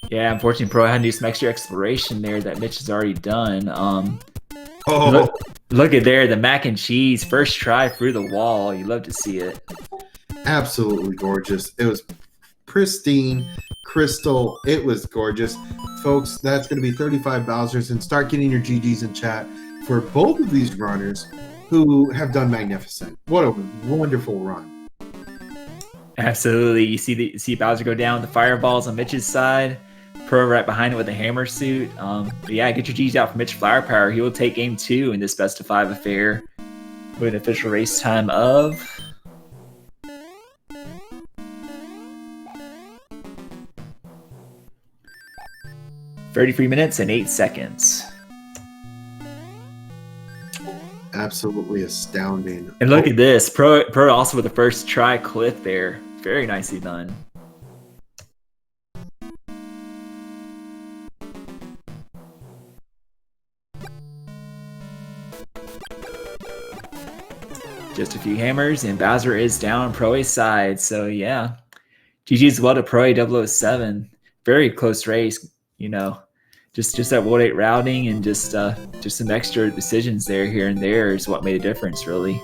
Yeah, unfortunately, Pro had to do some extra exploration there that Mitch has already done. Look at there, the mac and cheese, first try through the wall. You love to see it. Absolutely gorgeous. It was pristine, crystal. It was gorgeous. Folks, that's going to be 35 Bowsers, and start getting your GGs in chat for both of these runners who have done magnificent. What a wonderful run. Absolutely. You see Bowser go down with the fireballs on Mitch's side. Pro right behind it with a hammer suit. But yeah, get your G's out for Mitch Flowerpower. He will take game 2 in this best of 5 affair with an official race time of 33 minutes and 8 seconds. Absolutely astounding. And look at this. Pro also with the first try clip there. Very nicely done. Just a few hammers, and Bowser is down on Pro A's side. So yeah, GG as well to Pro A007. Very close race, Just that 1-8 routing and just some extra decisions here and there is what made a difference, really.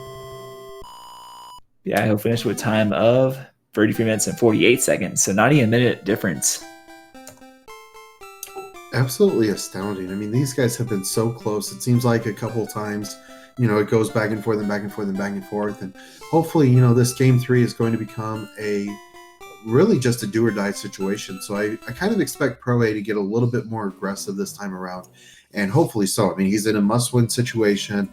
Yeah, he'll finish with a time of 33 minutes and 48 seconds, so not even a minute difference. Absolutely astounding. I mean, these guys have been so close. It seems like a couple times, it goes back and forth and back and forth and back and forth. And hopefully, this game 3 is going to become really just a do or die situation. So I kind of expect Pro A to get a little bit more aggressive this time around, and hopefully so. I mean, he's in a must-win situation.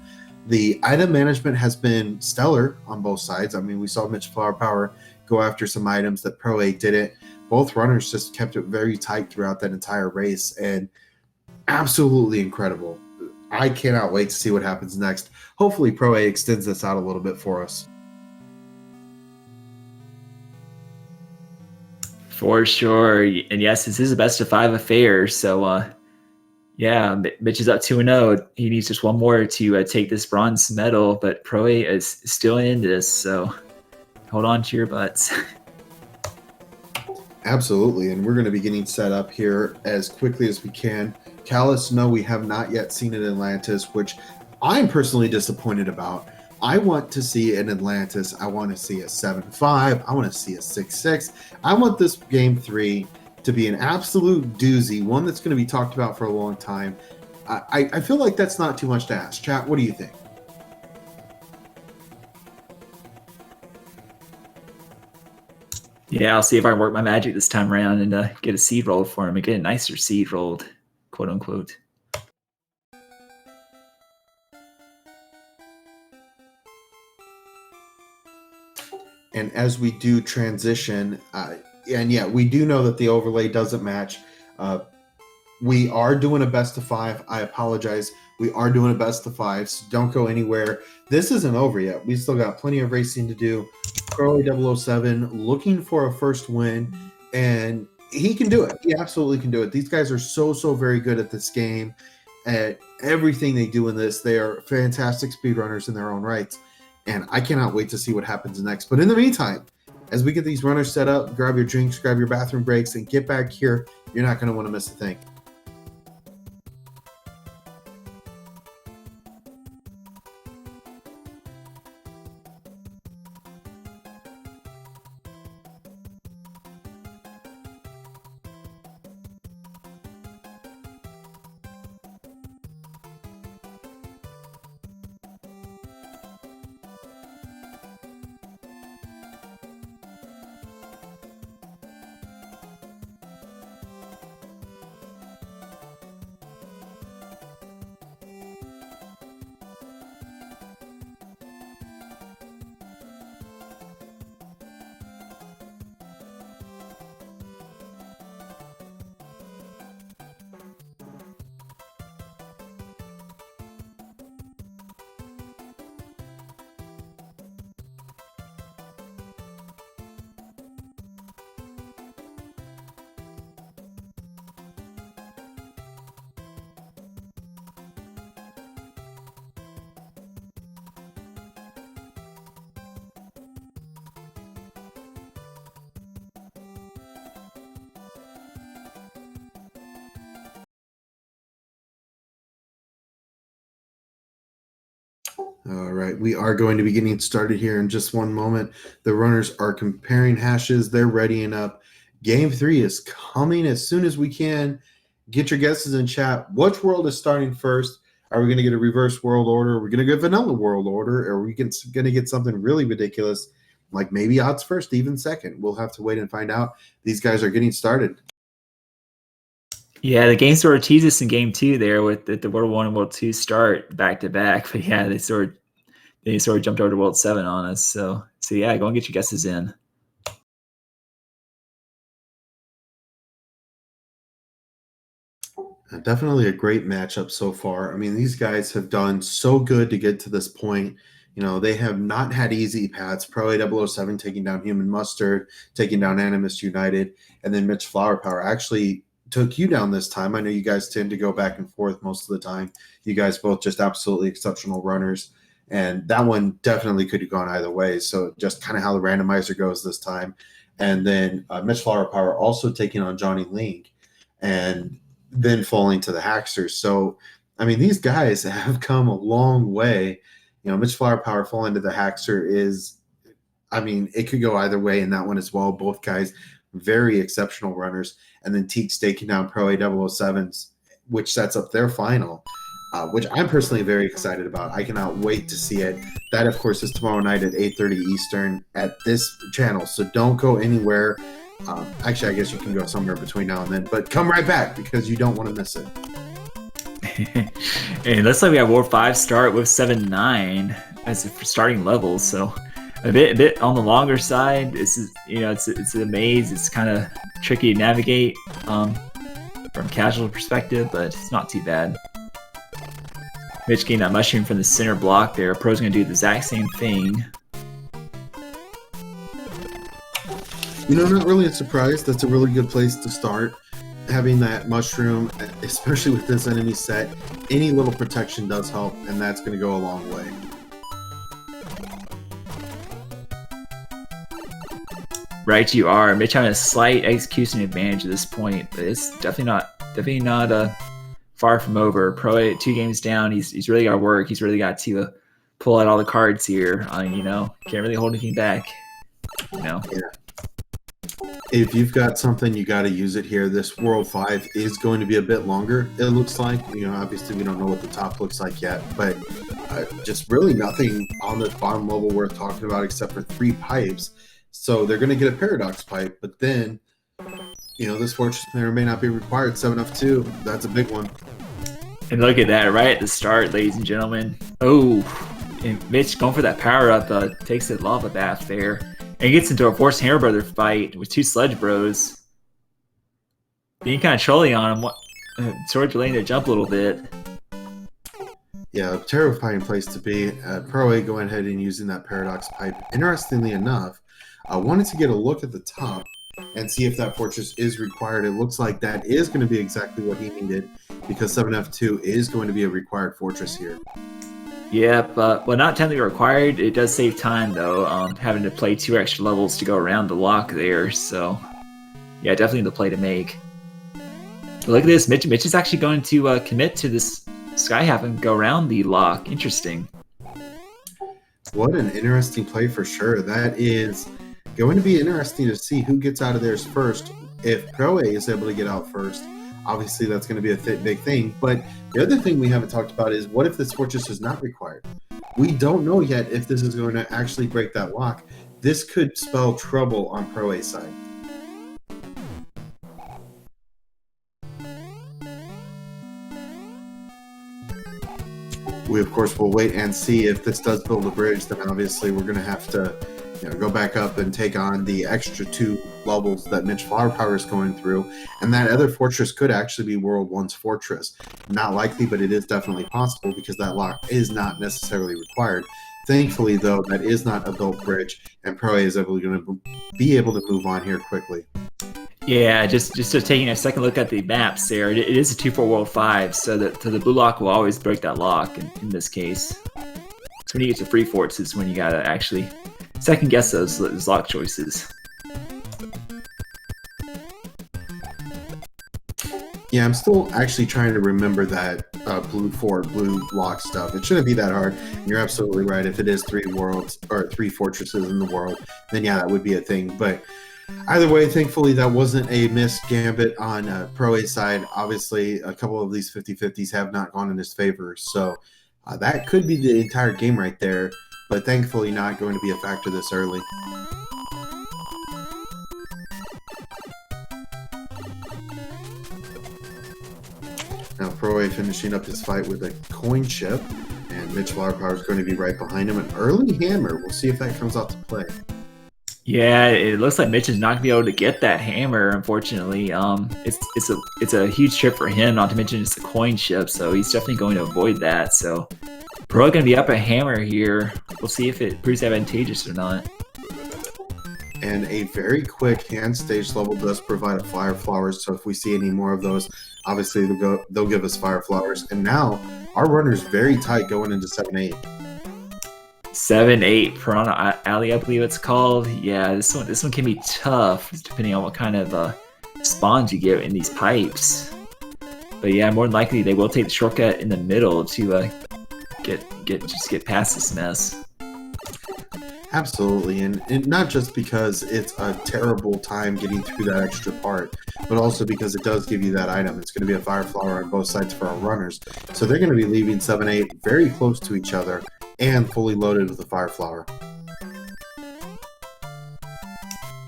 The item management has been stellar on both sides. I mean, we saw Mitch Flowerpower go after some items that Pro A didn't. Both runners just kept it very tight throughout that entire race, and absolutely incredible. I cannot wait to see what happens next. Hopefully Pro A extends this out a little bit for us. For sure. And yes, this is a best of 5 affair. So, yeah, Mitch is up 2-0. He needs just one more to take this bronze medal, but Pro A is still in this. So hold on to your butts. Absolutely. And we're going to be getting set up here as quickly as we can. Callus, no, we have not yet seen an Atlantis, which I'm personally disappointed about. I want to see an Atlantis. I want to see a 7-5. I want to see a 6-6. I want this game 3 to be an absolute doozy, one that's going to be talked about for a long time. I feel like that's not too much to ask. Chat, what do you think? Yeah, I'll see if I can work my magic this time around and get a seed rolled for him and get a nicer seed rolled, quote unquote. And as we do transition, and yeah, we do know that the overlay doesn't match. We are doing a best of 5. I apologize. We are doing a best of 5, so don't go anywhere. This isn't over yet. We still got plenty of racing to do. proa007 looking for a first win, and he can do it. He absolutely can do it. These guys are so very good at this game, at everything they do in this. They are fantastic speedrunners in their own rights, and I cannot wait to see what happens next. But in the meantime, as we get these runners set up, grab your drinks, grab your bathroom breaks, and get back here. You're not going to want to miss a thing. All right, we are going to be getting started here in just one moment. The runners are comparing hashes. They're readying up. Game 3 is coming as soon as we can. Get your guesses in chat. Which world is starting first? Are we going to get a reverse world order? Are we going to get vanilla world order? Or are we going to get something really ridiculous, like maybe odds first, even second? We'll have to wait and find out. These guys are getting started. Yeah, the game sort of teased us in game 2 there with the World 1 and World 2 start back to back. But yeah, they sort of jumped over to World 7 on us. So yeah, go and get your guesses in. Definitely a great matchup so far. I mean, these guys have done so good to get to this point. You know, they have not had easy paths. proa007 taking down Human Mustard, taking down Animist United, and then mitchflowerpower actually took you down this time. I know you guys tend to go back and forth most of the time. You guys both just absolutely exceptional runners. And that one definitely could have gone either way. So just kind of how the randomizer goes this time. And then mitchflowerpower also taking on Johnny Link and then falling to the Hacksters. So, I mean, these guys have come a long way. You know, mitchflowerpower falling to the Hackster is, I mean, it could go either way in that one as well. Both guys, very exceptional runners. And then Teeks taking down proa007s, which sets up their final. Which I'm personally very excited about. I cannot wait to see it. That, of course, is tomorrow night at 8:30 Eastern at this channel. So don't go anywhere. Actually, I guess you can go somewhere between now and then. But come right back because you don't want to miss it. And it looks like we have War 5 start with 7-9 as a starting level. So a bit on the longer side. This is, you know, it's a maze. It's kind of tricky to navigate from a casual perspective, but it's not too bad. Mitch getting that mushroom from the center block there. Pro's going to do the exact same thing. You know, not really a surprise. That's a really good place to start. Having that mushroom, especially with this enemy set, any little protection does help, and that's going to go a long way. Right, you are. Mitch having a slight execution advantage at this point, but it's definitely not far from over. Pro 2 games down. He's really got to work. He's really got to pull out all the cards here. You know, can't really hold anything back. You know. Yeah. If you've got something, you got to use it here. This World 5 is going to be a bit longer, it looks like. You know, obviously we don't know what the top looks like yet, but just really nothing on the bottom level worth talking about except for 3 pipes. So they're going to get a Paradox pipe, but then, you know, this Fortress may or may not be required. 7F2, that's a big one. And look at that, right at the start, ladies and gentlemen. Oh, and Mitch going for that power-up, takes the lava bath there. And he gets into a forced Hammer Brother fight with 2 Sludge Bros. Being kind of trolly on him, sort of delaying their jump a little bit. Yeah, terrifying place to be. Pro-A going ahead and using that Paradox pipe. Interestingly enough, I wanted to get a look at the top and see if that Fortress is required. It looks like that is going to be exactly what he needed, because 7F2 is going to be a required Fortress here. Yeah, but well, not technically required. It does save time though, having to play 2 extra levels to go around the lock there. So, yeah, definitely the play to make. But look at this, Mitch is actually going to commit to this Sky Half and go around the lock. Interesting. What an interesting play for sure. That is going to be interesting to see who gets out of theirs first. If Pro-A is able to get out first, obviously that's going to be a big thing. But the other thing we haven't talked about is, what if this Fortress is not required? We don't know yet if this is going to actually break that lock. This could spell trouble on Pro-A side. We, of course, will wait and see if this does build a bridge. Then obviously we're going to have to, you know, go back up and take on the extra 2 levels that mitchflowerpower is going through. And that other Fortress could actually be World 1's Fortress. Not likely, but it is definitely possible, because that lock is not necessarily required. Thankfully, though, that is not a built bridge, and Pro-A is going to be able to move on here quickly. Yeah, just taking a second look at the maps there, it is a 2-4 World 5, so the blue lock will always break that lock in this case. So when you get to free forts is when you gotta actually second guess those lock choices. Yeah, I'm still actually trying to remember that blue lock stuff. It shouldn't be that hard. And you're absolutely right. If it is 3 worlds or 3 fortresses in the world, then yeah, that would be a thing. But either way, thankfully, that wasn't a missed gambit on Pro-A side. Obviously, a couple of these 50-50s have not gone in his favor. So that could be the entire game right there. But thankfully not going to be a factor this early. Now Pro-A finishing up his fight with a coin chip, and mitchflowerpower is going to be right behind him. An early hammer. We'll see if that comes out to play. Yeah, it looks like Mitch is not gonna be able to get that hammer, unfortunately. It's a huge chip for him, not to mention it's a coin chip, so he's definitely going to avoid that. So Pro gonna be up a hammer here. We'll see if it proves advantageous or not. And a very quick hand stage level does provide a fire flowers, so if we see any more of those, obviously they'll give us fire flowers. And now our runner's very tight going into 7-8. 7-8 Piranha Alley, I believe it's called. Yeah, this one can be tough depending on what kind of spawns you get in these pipes. But yeah, more than likely they will take the shortcut in the middle to get past this mess. Absolutely, and not just because it's a terrible time getting through that extra part, but also because it does give you that item. It's going to be a fire flower on both sides for our runners. So they're going to be leaving 7-8 very close to each other and fully loaded with a fire flower.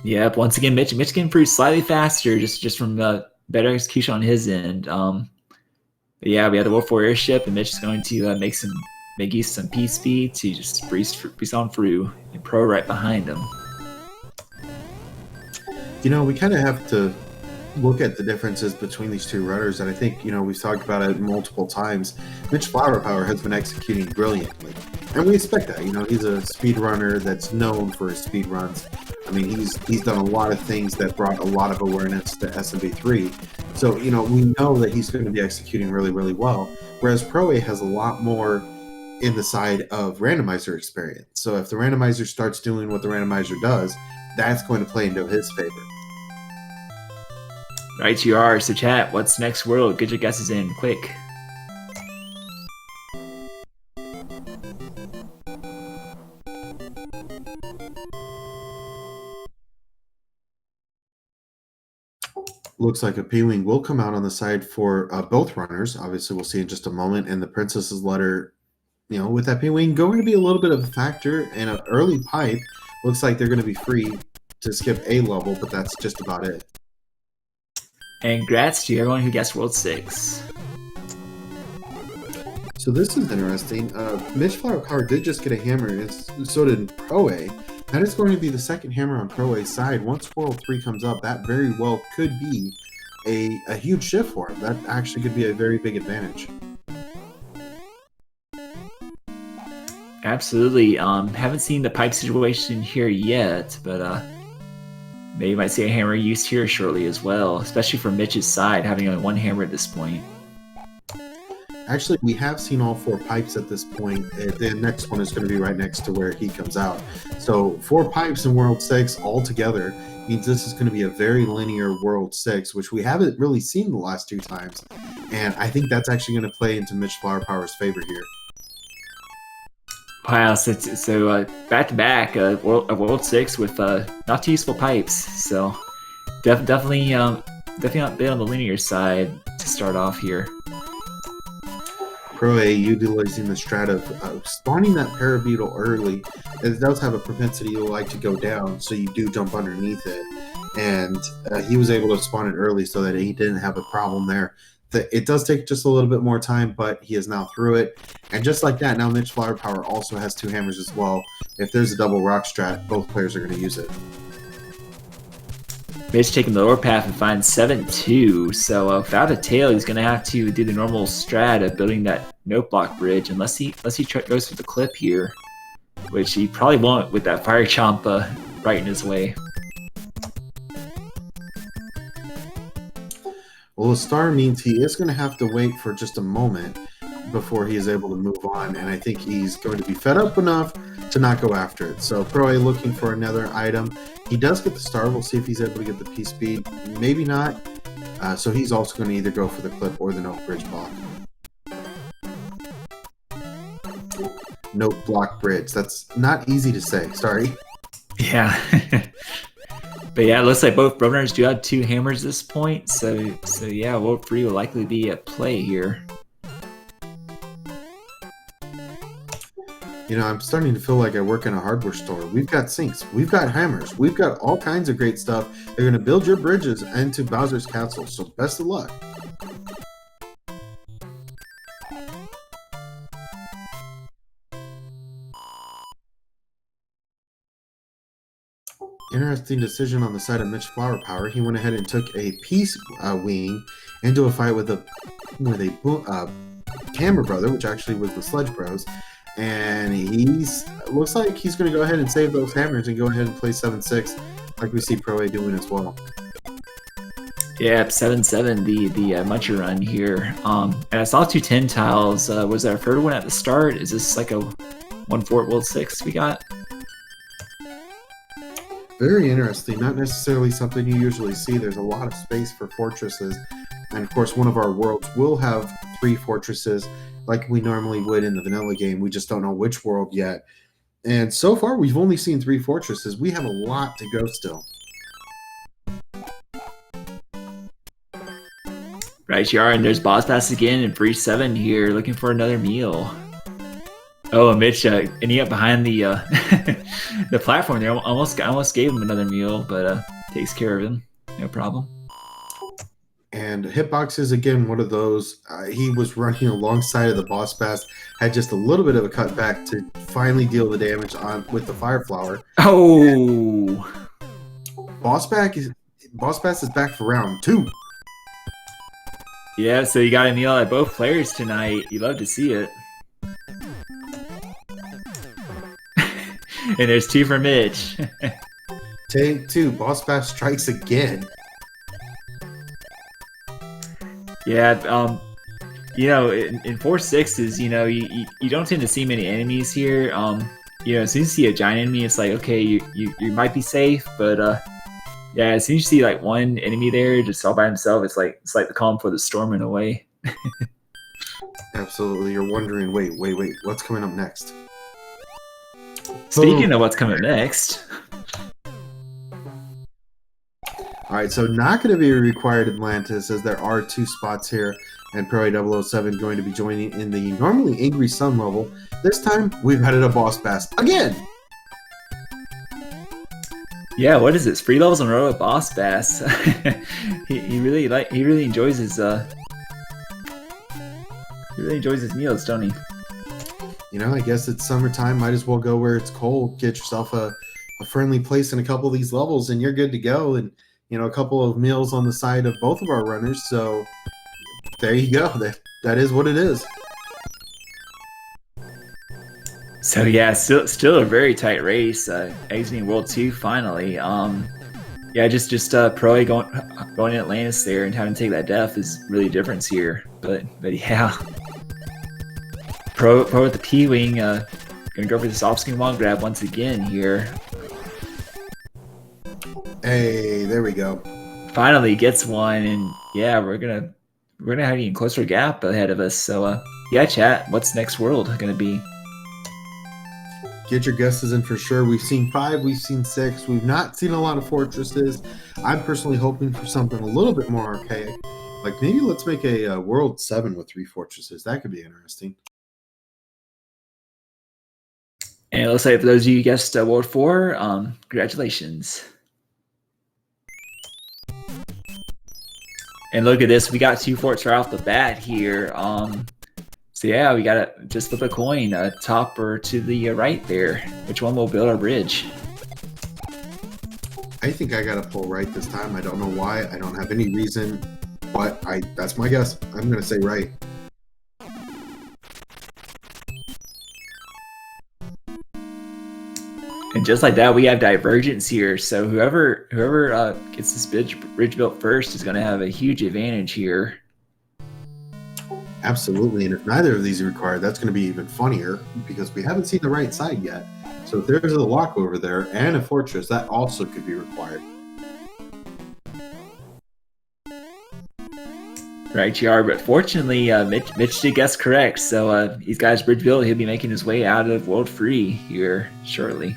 Yep, once again, Mitch can improve slightly faster just from better execution on his end. But yeah, we have the Wolf 4 airship, and Mitch is going to make use of some P speed to just breeze on through, and Pro right behind him. You know, we kind of have to look at the differences between these two runners, and I think, you know, we've talked about it multiple times. mitchflowerpower has been executing brilliantly, and we expect that. You know, he's a speed runner that's known for his speed runs. I mean, he's done a lot of things that brought a lot of awareness to SMB3. So, you know, we know that he's going to be executing really, really well, whereas Pro-A has a lot more in the side of randomizer experience. So if the randomizer starts doing what the randomizer does, that's going to play into his favor. Right, you are. So chat, what's next world? Get your guesses in quick. Looks like a P-Wing will come out on the side for both runners. Obviously, we'll see in just a moment. And the Princess's letter, with that P-Wing going to be a little bit of a factor. And an early pipe looks like they're going to be free to skip a level, but that's just about it. And congrats to everyone who guessed World 6. So this is interesting. mitchflowerpower did just get a hammer, and so did Pro-A. That is going to be the second hammer on Pro-A's side. Once World 3 comes up, that very well could be a huge shift for him. That actually could be a very big advantage. Absolutely. Haven't seen the pipe situation here yet, but maybe you might see a hammer used here shortly as well, especially from Mitch's side, having only one hammer at this point. Actually, we have seen all 4 pipes at this point. The next one is going to be right next to where he comes out. So 4 pipes in World 6 altogether means this is going to be a very linear World 6, which we haven't really seen the last 2 times. And I think that's actually going to play into Mitchflowerpower's favor here. Wow, so back-to-back World 6 with not too useful pipes. So definitely not a bit on the linear side to start off here. Pro-A utilizing the strat of spawning that Parabeetle early. It does have a propensity to like to go down, so you do jump underneath it. And he was able to spawn it early so that he didn't have a problem there. It does take just a little bit more time, but he is now through it. And just like that, now mitchflowerpower also has 2 hammers as well. If there's a double rock strat, both players are going to use it. Mitch taking the lower path and finds 7-2, so without a tail, he's going to have to do the normal strat of building that note block bridge, unless he goes for the clip here, which he probably won't with that fire chomp right in his way. Well, a star means he is going to have to wait for just a moment before he is able to move on, and I think he's going to be fed up enough to not go after it. So Pro-A looking for another item. He does get the star. We'll see if he's able to get the P-Speed. Maybe not. So he's also going to either go for the clip or the note bridge block. Note block bridge. That's not easy to say. Sorry. Yeah. But yeah, it looks like both runners do have 2 hammers at this point. So yeah, World 3 will likely be at play here. I'm starting to feel like I work in a hardware store. We've got sinks, we've got hammers, we've got all kinds of great stuff. They're going to build your bridges into Bowser's Castle, so best of luck. Interesting decision on the side of mitchflowerpower. He went ahead and took a P-Wing into a fight with a Camera Brother, which actually was the Sledge Bros. And looks like he's going to go ahead and save those hammers and go ahead and play 7-6, like we see Pro-A doing as well. Yeah, 7-7, the Muncher run here. And I saw 2 10 tiles. Was there a third one at the start? Is this like a 1-4 World 6 we got? Very interesting. Not necessarily something you usually see. There's a lot of space for fortresses. And of course, one of our worlds will have 3 fortresses like we normally would in the vanilla game. We just don't know which world yet. And so far, we've only seen 3 fortresses. We have a lot to go still. Right, you are, and there's Boss Pass again in 3-7 here, looking for another meal. Oh, and Mitch ending up behind the the platform there. Almost gave him another meal, but takes care of him. No problem. And Hitbox is, again, one of those. He was running alongside of the Boss Pass, had just a little bit of a cutback to finally deal the damage with the Fire Flower. Oh! Boss Pass is back for round 2. Yeah, so you got a meal at both players tonight. You love to see it. And there's 2 for Mitch. Take 2. Boss Pass strikes again. Yeah, in 4-6s, you don't tend to see many enemies here. As soon as you see a giant enemy, it's like, okay, you might be safe, but yeah, as soon as you see like one enemy there just all by himself, it's like the calm for the storm in a way. Absolutely, you're wondering, wait, what's coming up next? Speaking of what's coming next. All right, so not going to be required Atlantis, as there are 2 spots here, and proa007 going to be joining in the normally Angry Sun level. This time, we've added a boss pass again. Yeah, what is this? 3 levels in a row of boss bass. he really enjoys his meals, don't he? You know, I guess it's summertime. Might as well go where it's cold. Get yourself a friendly place in a couple of these levels, and you're good to go. And you know, a couple of meals on the side of both of our runners. So there you go. That is what it is. So yeah, still a very tight race. Exiting World 2 finally. Yeah, just Proa going in Atlantis there and having to take that death is really a difference here. But yeah, Pro with the P-Wing gonna go for this off-screen wall grab once again here. Hey, there we go. Finally gets one, and yeah, we're gonna have an even closer gap ahead of us. So yeah, chat, what's next world gonna be? Get your guesses in for sure. We've seen 5, we've seen 6. We've not seen a lot of fortresses. I'm personally hoping for something a little bit more archaic. Like maybe let's make a World 7 with 3 fortresses. That could be interesting. And it looks like for those of you who guessed World 4, congratulations. And look at this, we got 2 forts right off the bat here. So yeah, we gotta just flip a coin, top or to the right there. Which one will build our bridge? I think I gotta pull right this time. I don't know why. I don't have any reason, but that's my guess. I'm gonna say right. And just like that, we have divergence here. So whoever gets this bridge built first is going to have a huge advantage here. Absolutely, and if neither of these are required, that's going to be even funnier because we haven't seen the right side yet. So if there's a lock over there and a fortress, that also could be required. Right, GR, but fortunately, Mitch did guess correct. So he's got his bridge built. He'll be making his way out of World 3 here shortly.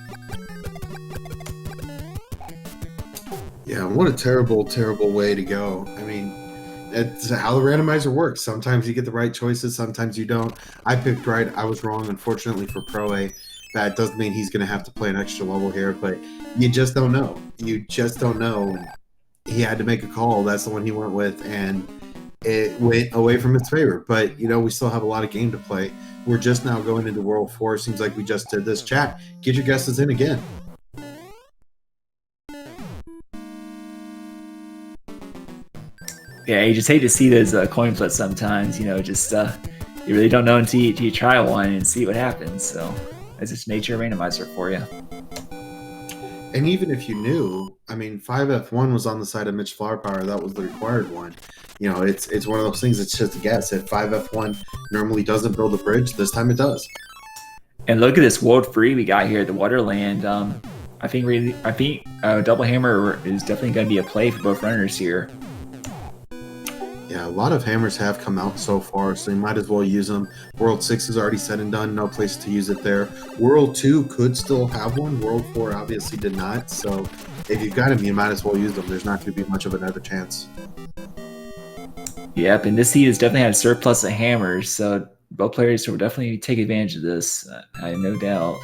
Yeah, what a terrible, terrible way to go. I mean, it's how the randomizer works. Sometimes you get the right choices, sometimes you don't. I picked right. I was wrong, unfortunately, for Proa. That doesn't mean he's going to have to play an extra level here, but you just don't know. You just don't know. He had to make a call. That's the one he went with, and it went away from its favor. But, you know, we still have a lot of game to play. We're just now going into World 4. Seems like we just did this. Chat, get your guesses in again. Yeah, you just hate to see those coin flips sometimes. You know, just you really don't know until you try one and see what happens. So that's just nature randomizer for you. And even if you knew, I mean, 5F1 was on the side of mitchflowerpower. That was the required one. You know, it's one of those things. It's just a guess. If 5F1 normally doesn't build a bridge, this time it does. And look at this World 3 we got here at the Waterland. I think double hammer is definitely going to be a play for both runners here. Yeah, a lot of hammers have come out so far, so you might as well use them. World 6 is already said and done, no place to use it there. World 2 could still have one. World 4 obviously did not, so if you've got them, you might as well use them. There's not going to be much of another chance. Yep, and this seed has definitely had a surplus of hammers, so both players will definitely take advantage of this. I have no doubt.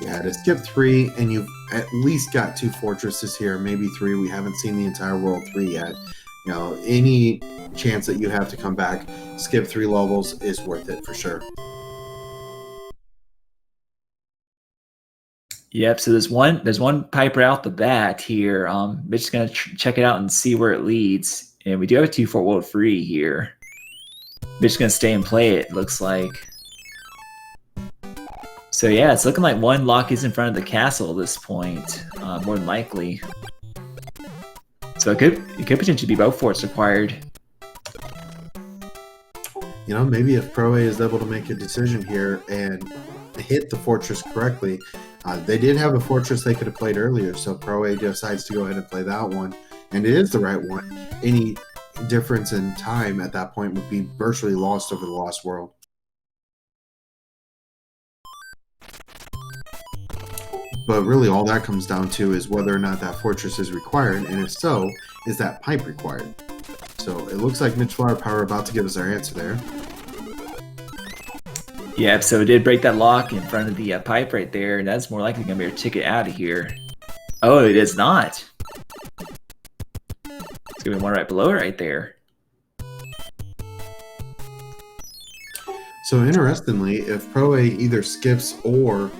Yeah, to skip 3, and you've at least got 2 fortresses here, maybe 3. We haven't seen the entire World 3 yet. You know, any chance that you have to come back, skip 3 levels is worth it for sure. Yep, so there's one piper out the bat here. Mitch is gonna check it out and see where it leads. And we do have a 2-fort World 3 here. Mitch is gonna stay and play it, looks like. So yeah, it's looking like one lock is in front of the castle at this point, more than likely. So it could potentially be both forts required. You know, maybe if Proa is able to make a decision here and hit the fortress correctly, they did have a fortress they could have played earlier, so Proa decides to go ahead and play that one, and it is the right one. Any difference in time at that point would be virtually lost over the Lost World. But really, all that comes down to is whether or not that fortress is required, and if so, is that pipe required? So it looks like Mitch Flowerpower about to give us our answer there. Yeah, so it did break that lock in front of the pipe right there, and that's more likely going to be our ticket out of here. Oh, it is not. It's going to be one right below it right there. So interestingly, if proa either skips or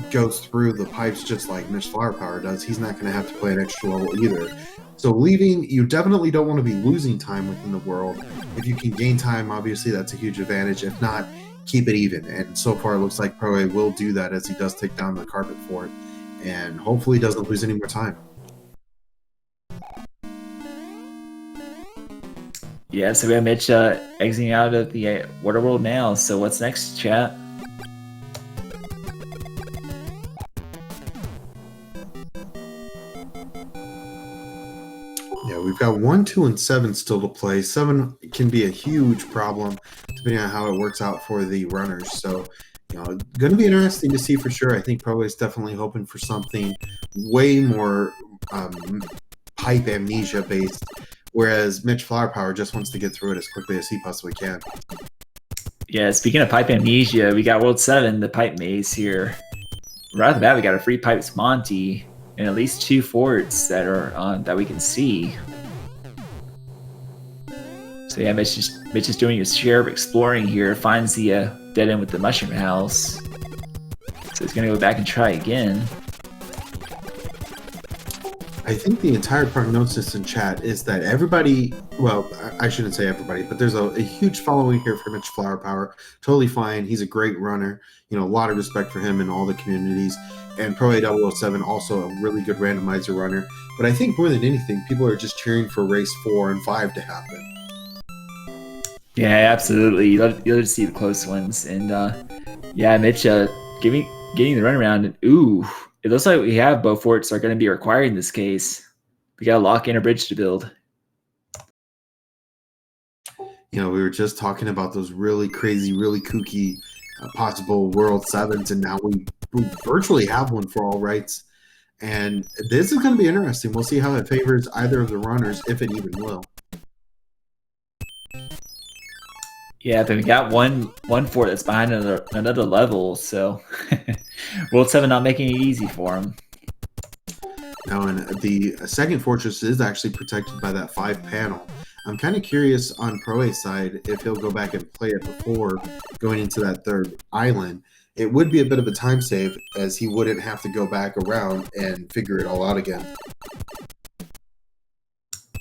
goes through the pipes just like Mitch Flowerpower does, he's not going to have to play an extra level either. So leaving, you definitely don't want to be losing time within the world. If you can gain time, obviously that's a huge advantage. If not, keep it even. And so far it looks like proa will do that as he does take down the carpet for it. And hopefully doesn't lose any more time. Yeah, so we have Mitch exiting out of the water world now. So what's next, chat? Yeah, we've got 1, 2, and 7 still to play. 7 can be a huge problem depending on how it works out for the runners. So, going to be interesting to see for sure. I think proa is definitely hoping for something way more pipe amnesia based, whereas Mitch Flowerpower just wants to get through it as quickly as he possibly can. Yeah, speaking of pipe amnesia, we got World 7, the pipe maze here. Right off the bat, we got a free pipes Monty and at least 2 forts that are that we can see. So yeah, Mitch is doing his share of exploring here. Finds the dead end with the mushroom house. So he's gonna go back and try again. I think the entire prognosis in chat is that everybody, well, I shouldn't say everybody, but there's a huge following here for Mitch Flowerpower. Totally fine. He's a great runner. A lot of respect for him in all the communities. And proa007, also a really good randomizer runner. But I think more than anything, people are just cheering for race 4 and 5 to happen. Yeah, absolutely. You'll love to see the close ones. And yeah, Mitch getting the runaround. And ooh, it looks like we have both forts are going to be required in this case. We got to lock in a bridge to build. We were just talking about those really crazy, really kooky possible World 7s, and now we virtually have one for all rights. And this is going to be interesting. We'll see how it favors either of the runners, if it even will. Yeah, but we got one fort that's behind another level, so World 7 not making it easy for him. Now, and the second fortress is actually protected by that 5 panel. I'm kind of curious on proa's side if he'll go back and play it before going into that 3rd island. It would be a bit of a time save, as he wouldn't have to go back around and figure it all out again.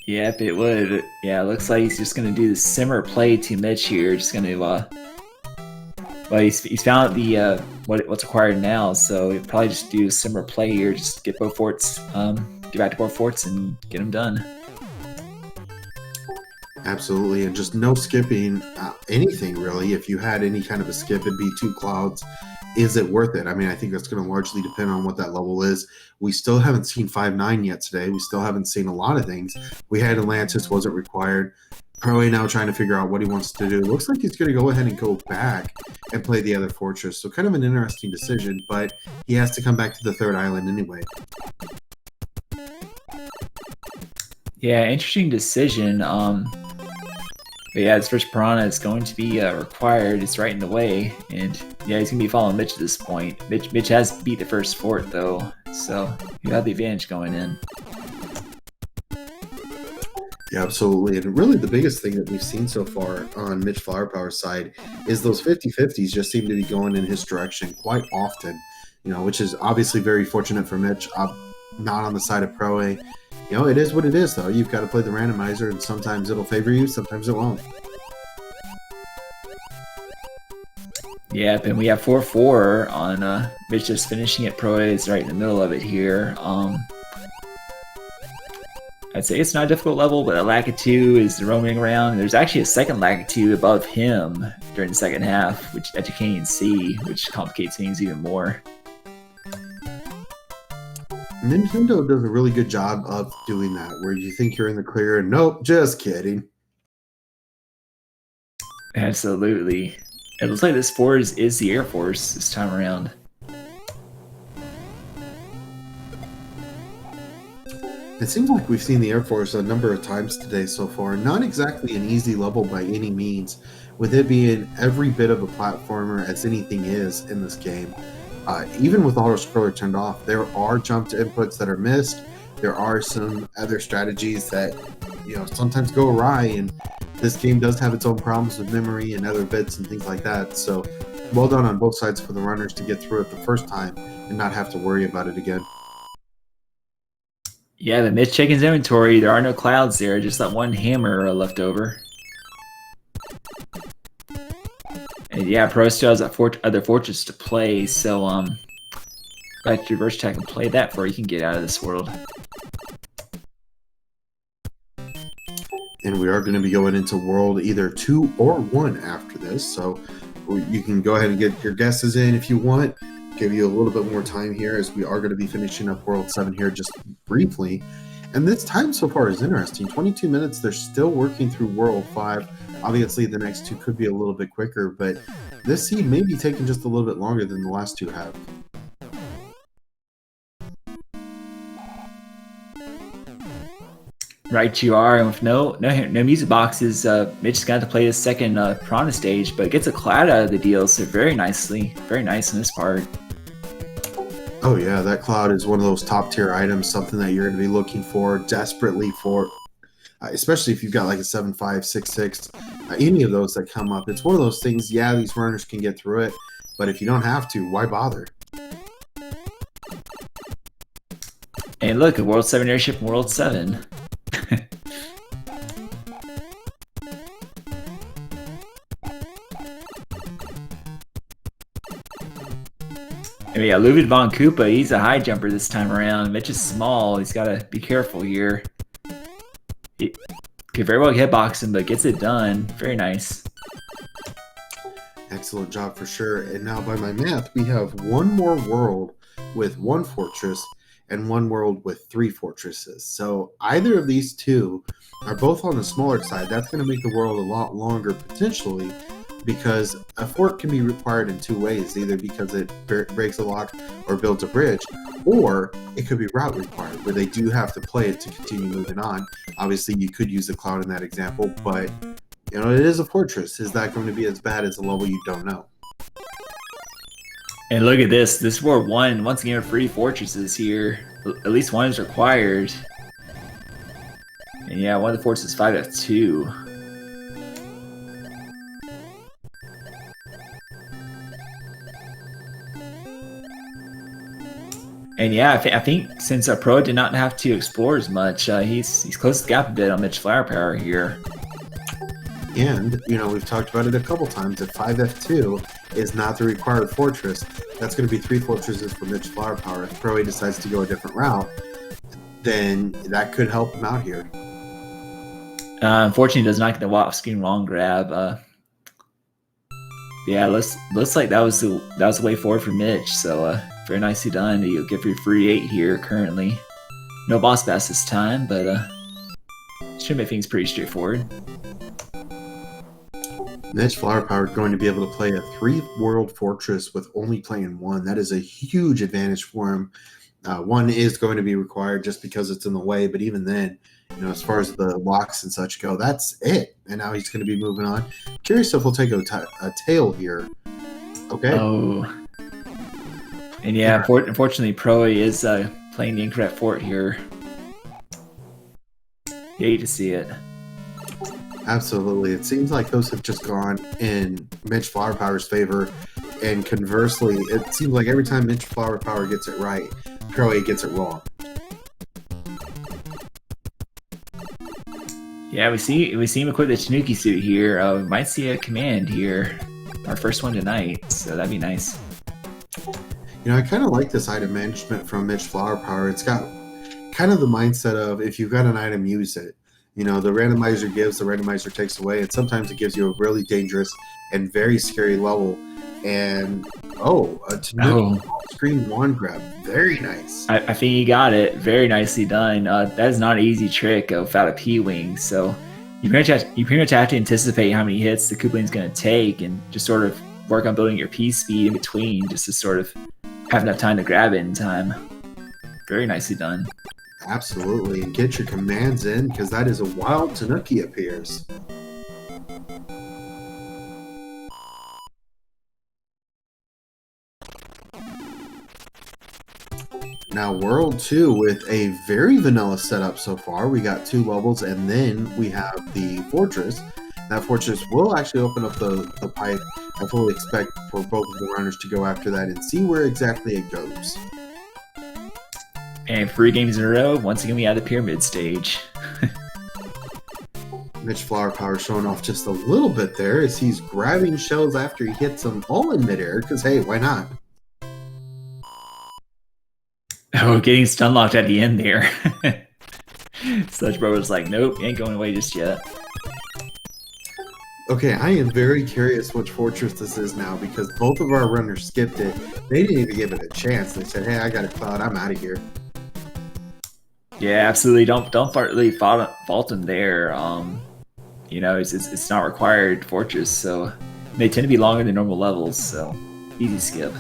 Yep, it would. Yeah, it looks like he's just going to do the similar play to Mitch here. Just going to, well, he's found the what's required now, so he'll probably just do a similar play here. Just get both forts, get back to both forts, and get them done. Absolutely, and just no skipping anything really. If you had any kind of a skip, it'd be 2 clouds. Is it worth it? I mean, I think that's going to largely depend on what that level is. We still haven't seen 5-9 yet today. We still haven't seen a lot of things. We had Atlantis, wasn't required. proa now trying to figure out what he wants to do. Looks like he's going to go ahead and go back and play the other fortress. So kind of an interesting decision, but he has to come back to the 3rd island anyway. Yeah, interesting decision. But yeah, his first piranha is going to be required. It's right in the way, and yeah, he's gonna be following Mitch at this point. Mitch has beat the first fort though, so you have the advantage going in. Yeah, absolutely. And really the biggest thing that we've seen so far on Mitch Flowerpower's side is those 50-50s just seem to be going in his direction quite often, which is obviously very fortunate for Mitch, not on the side of proa. It is what it is, though. You've got to play the randomizer, and sometimes it'll favor you, sometimes it won't. Yeah, and we have 4-4 on Mitch just finishing it. Proa is right in the middle of it here. I'd say it's not a difficult level, but a Lakitu is roaming around. There's actually a second Lakitu above him during the second half, which you can't even see, which complicates things even more. Nintendo does a really good job of doing that, where you think you're in the clear, and nope, just kidding. Absolutely. It looks like this force is the Air Force this time around. It seems like we've seen the Air Force a number of times today so far. Not exactly an easy level by any means, with it being every bit of a platformer as anything is in this game. Even with auto scroller turned off, there are jump to inputs that are missed. There are some other strategies that sometimes go awry, and this game does have its own problems with memory and other bits and things like that. So, well done on both sides for the runners to get through it the first time and not have to worry about it again. Yeah, but Mitch checking his inventory. There are no clouds there, just that one hammer left over. And yeah, Pro still has that other fortress to play, so back to reverse attack and play that before you can get out of this world. And we are going to be going into world either 2 or 1 after this, so you can go ahead and get your guesses in if you want. Give you a little bit more time here, as we are going to be finishing up world 7 here just briefly. And this time so far is interesting. 22 minutes. They're still working through world 5. Obviously the next 2 could be a little bit quicker, but this seed may be taking just a little bit longer than the last 2 have. Right, you are. And with no music boxes, Mitch's got to play his second Piranha stage, but gets a cloud out of the deal, so very nice in this part. Oh yeah, that cloud is one of those top tier items, something that you're going to be looking for desperately for, especially if you've got like a 7.5, 6.6, any of those that come up. It's one of those things, yeah, these runners can get through it, but if you don't have to, why bother? And look, a World 7 airship in World 7. And yeah, Ludwig von Koopa, he's a high jumper this time around. Mitch is small, he's got to be careful here. He could very well hitbox him, but gets it done. Very nice. Excellent job for sure. And now by my math, we have one more world with 1 fortress and 1 world with 3 fortresses. So either of these 2 are both on the smaller side. That's going to make the world a lot longer potentially, because a fort can be required in 2 ways, either because it breaks a lock or builds a bridge, or it could be route required, where they do have to play it to continue moving on. Obviously, you could use the cloud in that example, but it is a fortress. Is that going to be as bad as a level you don't know? And look at this. This World 1, once again, 3 fortresses here. At least 1 is required. And yeah, one of the fortresses 5F2. And yeah, I think since Pro did not have to explore as much, he's closed the gap a bit on mitchflowerpower here. And, we've talked about it a couple times, that 5F2 is not the required fortress. That's going to be 3 fortresses for mitchflowerpower. If Pro decides to go a different route, then that could help him out here. Unfortunately, does not get the off-screen long grab. Yeah, looks like that was the way forward for Mitch. So very nicely done. You'll get your free 8 here currently. No boss pass this time, but should make things pretty straightforward. mitchflowerpower is going to be able to play a 3 world fortress with only playing 1. That is a huge advantage for him. 1 is going to be required just because it's in the way, but even then, as far as the locks and such go, that's it. And now he's going to be moving on. Curious if he'll take a tail here. Okay. Oh. And yeah, unfortunately, Pro is playing the incorrect fort here. Hate to see it. Absolutely. It seems like those have just gone in mitchflowerpower's favor. And conversely, it seems like every time mitchflowerpower gets it right, Pro A gets it wrong. Yeah, we see him equip the Tanuki suit here. We might see a command here. Our first one tonight, so that'd be nice. I kind of like this item management from mitchflowerpower. It's got kind of the mindset of, if you've got an item, use it. The randomizer gives, the randomizer takes away, and sometimes it gives you a really dangerous and very scary level. And a Tanuki screen wand grab, very nice. I think you got it. Very nicely done. That is not an easy trick without a P-wing. So you pretty much have to anticipate how many hits the Koopaling's going to take, and just sort of work on building your P speed in between, just to sort of have enough time to grab it in time. Very nicely done. Absolutely, and get your commands in because that is a wild Tanuki appears. Now World 2 with a very vanilla setup so far. We got 2 levels and then we have the Fortress. That Fortress will actually open up the pipe. I fully expect for both of the runners to go after that and see where exactly it goes. And 3 games in a row, once again we have the pyramid stage. mitchflowerpower showing off just a little bit there as he's grabbing shells after he hits them all in midair, because hey, why not? Oh, getting stun locked at the end there. Sludge Bro was like, nope, ain't going away just yet. Okay, I am very curious which fortress this is now because both of our runners skipped it. They didn't even give it a chance. They said, hey, I got a cloud, I'm out of here. Yeah, absolutely. Don't really fault them there. You know, it's not required fortress, so they tend to be longer than normal levels, so easy skip.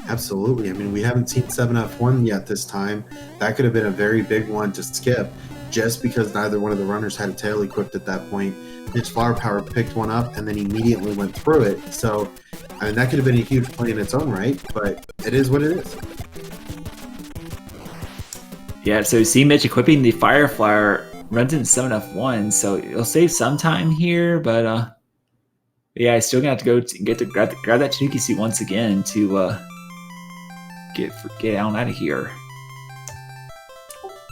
Absolutely. I mean, we haven't seen 7F1 yet this time. That could have been a very big one to skip just because neither one of the runners had a tail equipped at that point. mitchflowerpower picked one up and then immediately went through it. So, I mean, that could have been a huge play in its own right, but it is what it is. Yeah, so see Mitch equipping the Fire Flower runs in 7F1, so it'll save some time here, but yeah, I still gonna have to go to grab that Tanuki suit once again to get on out of here.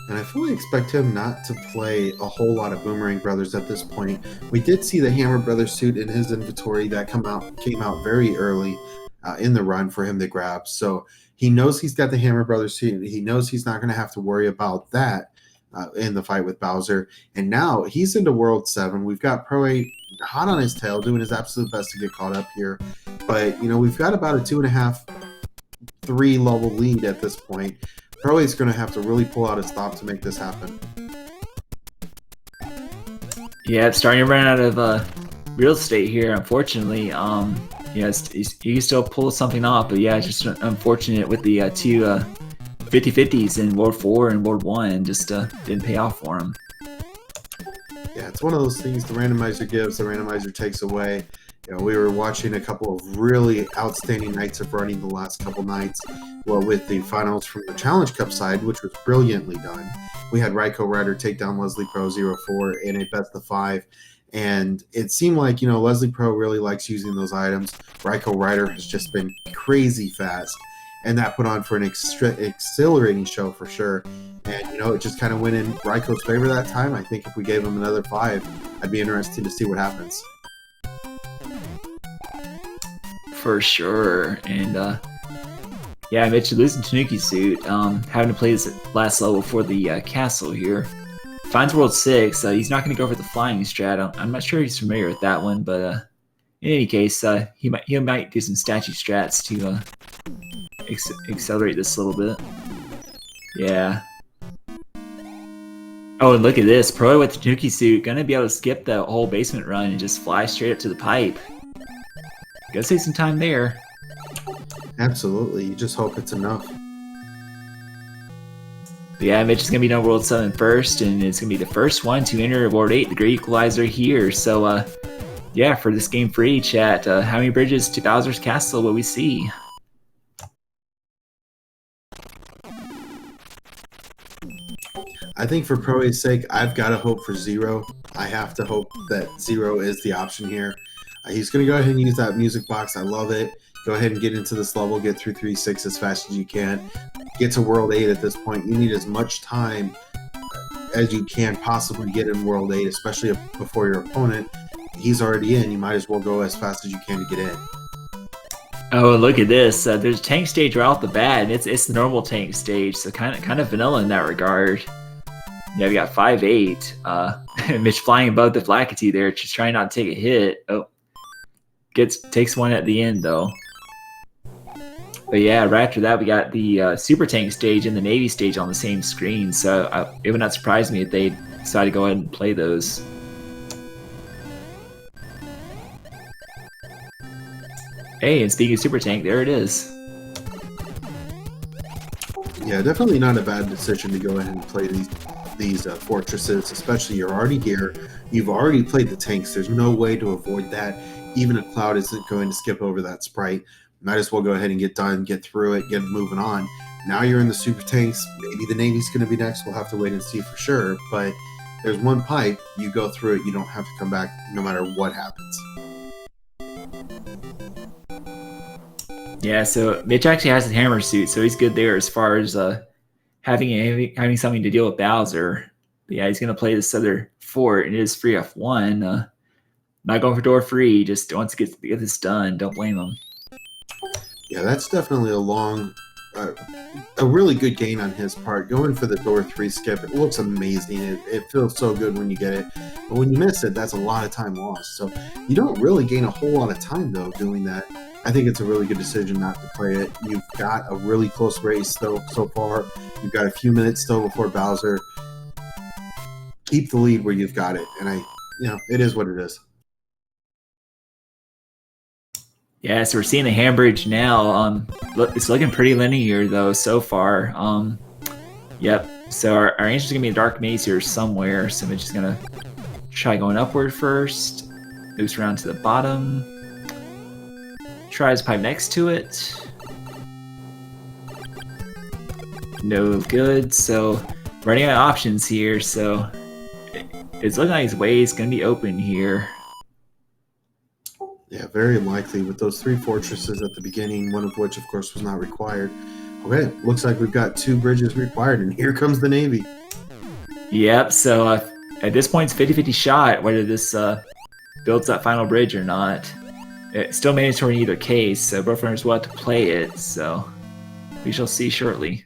And I fully expect him not to play a whole lot of Boomerang Brothers at this point. We did see the Hammer Brothers suit in his inventory that came out very early in the run for him to grab. So he knows he's got the Hammer Brothers suit. He knows he's not going to have to worry about that in the fight with Bowser. And now he's into World 7. We've got Pro8 hot on his tail, doing his absolute best to get caught up here. But, you know, we've got about a 2.5, 3 level lead at this point. Pro8's going to have to really pull out a stop to make this happen. Yeah, it's starting to run out of real estate here, unfortunately. Yes, you can still pull something off, but yeah, it's just unfortunate with the two 50-50s in World 4 and World 1 just didn't pay off for him. Yeah, it's one of those things the randomizer gives, the randomizer takes away. You know, we were watching a couple of really outstanding nights of running the last couple nights. Well, with the finals from the Challenge Cup side, which was brilliantly done. We had Ryko Rider take down Leslie proa007 in a best of 5. And it seemed like, you know, Leslie Pro really likes using those items. Ryko Rider has just been crazy fast. And that put on for an exhilarating show for sure. And, you know, it just kind of went in Ryko's favor that time. I think if we gave him another 5, I'd be interested to see what happens. For sure. And yeah, Mitch losing Tanuki suit, having to play this last level for the castle here. Finds World 6. He's not going to go for the flying strat. I'm not sure he's familiar with that one, but in any case, he might do some statue strats to accelerate this a little bit. Yeah. Oh, and look at this. Pro with the Tanuki suit, going to be able to skip the whole basement run and just fly straight up to the pipe. Gotta save some time there. Absolutely. You just hope it's enough. But yeah, Mitch is going to be on World 7 first, and it's going to be the first one to enter World 8, the Great Equalizer here. So, yeah, for this game free chat, how many bridges to Bowser's Castle will we see? I think for Pro8's sake, I've got to hope for 0. I have to hope that 0 is the option here. He's going to go ahead and use that music box. I love it. Go ahead and get into this level, get through 3-6 as fast as you can. Get to World 8 at this point. You need as much time as you can possibly get in World 8, especially before your opponent. He's already in. You might as well go as fast as you can to get in. Oh, look at this. There's a tank stage right off the bat, and it's the normal tank stage, so kind of vanilla in that regard. Yeah, we got 5-8. Mitch flying above the Flackety there, just trying not to take a hit. Oh, takes one at the end, though. But yeah, right after that, we got the Super Tank stage and the Navy stage on the same screen, so it would not surprise me if they decided to go ahead and play those. Hey, and speaking of Super Tank, there it is. Yeah, definitely not a bad decision to go ahead and play these fortresses, especially you're already here. You've already played the tanks. There's no way to avoid that. Even if Cloud isn't going to skip over that sprite, might as well go ahead and get done, get through it, get moving on. Now you're in the super tanks. Maybe the Navy's going to be next. We'll have to wait and see for sure. But there's one pipe. You go through it. You don't have to come back no matter what happens. Yeah, so Mitch actually has his hammer suit, so he's good there as far as having something to deal with Bowser. But yeah, he's gonna play this other fort, and it is free F1. Not going for door free, just wants to get this done. Don't blame him. Yeah, that's definitely a really good gain on his part. Going for the door 3 skip, it looks amazing. It feels so good when you get it. But when you miss it, that's a lot of time lost. So you don't really gain a whole lot of time, though, doing that. I think it's a really good decision not to play it. You've got a really close race, though, so far. You've got a few minutes still before Bowser. Keep the lead where you've got it. And it is what it is. Yeah, so we're seeing the ham bridge now. It's looking pretty linear though so far. Yep. So our answer is gonna be a dark maze here somewhere. So we're just gonna try going upward first. Moves around to the bottom. Tries pipe next to it. No good. So running out of options here. So it's looking like his way is gonna be open here. Yeah, very likely with those 3 fortresses at the beginning, one of which, of course, was not required. Okay, looks like we've got 2 bridges required, and here comes the Navy. Yep, so at this point, it's 50-50 shot whether this builds that final bridge or not. It's still mandatory in either case, so both runners will have to play it, so we shall see shortly.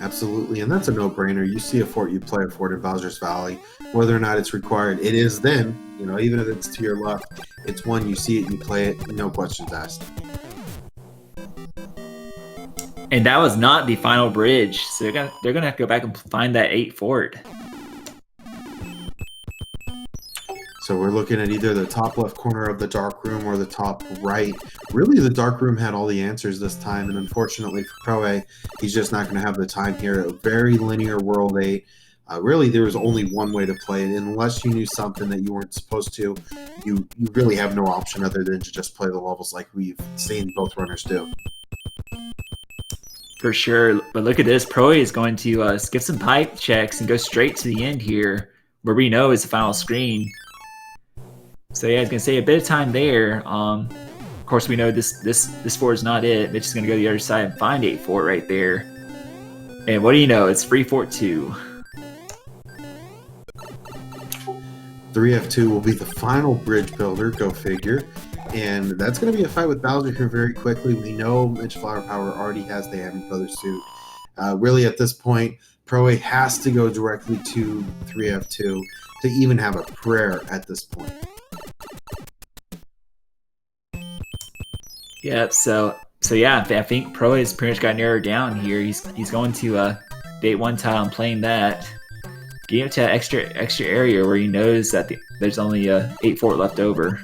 Absolutely, and that's a no-brainer. You see a fort, you play a fort in Bowser's Valley. Whether or not it's required, it is then. Even if it's to your left, it's one, you see it, you play it, no questions asked. And that was not the final bridge, so they're gonna have to go back and find that 8 fort. So we're looking at either the top left corner of the dark room or the top right. Really, the dark room had all the answers this time, and unfortunately for Proa, he's just not going to have the time here. A very linear World 8. Really, there was only one way to play it. Unless you knew something that you weren't supposed to, you really have no option other than to just play the levels like we've seen both runners do. For sure, but look at this. Proa is going to skip some pipe checks and go straight to the end here, where we know is the final screen. So yeah, I was gonna say a bit of time there. Of course, we know this fort is not it. Mitch is gonna go to the other side and find 8 fort right there. And what do you know? It's free fort 2. 3F2 will be the final bridge builder. Go figure. And that's going to be a fight with Bowser here very quickly. We know mitchflowerpower already has the Hammer Brothers suit. Really, at this point, Proa has to go directly to 3F2 to even have a prayer at this point. Yep. So yeah, I think Proa has pretty much got narrowed down here. He's going to date 1 tile and playing that. Getting up to that extra area where he knows that there's only 8 fort left over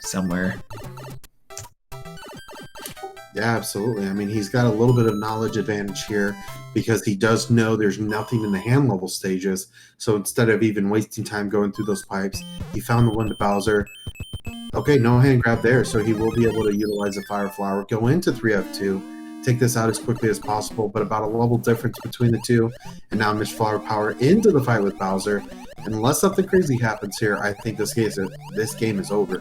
somewhere. Yeah, absolutely. I mean, he's got a little bit of knowledge advantage here because he does know there's nothing in the hand level stages. So instead of even wasting time going through those pipes, he found the one to Bowser. Okay, no hand grab there, so he will be able to utilize the Fire Flower, go into 3F2, take this out as quickly as possible, but about a level difference between the two, and now mitchflowerpower into the fight with Bowser. And unless something crazy happens here, I think this game is over.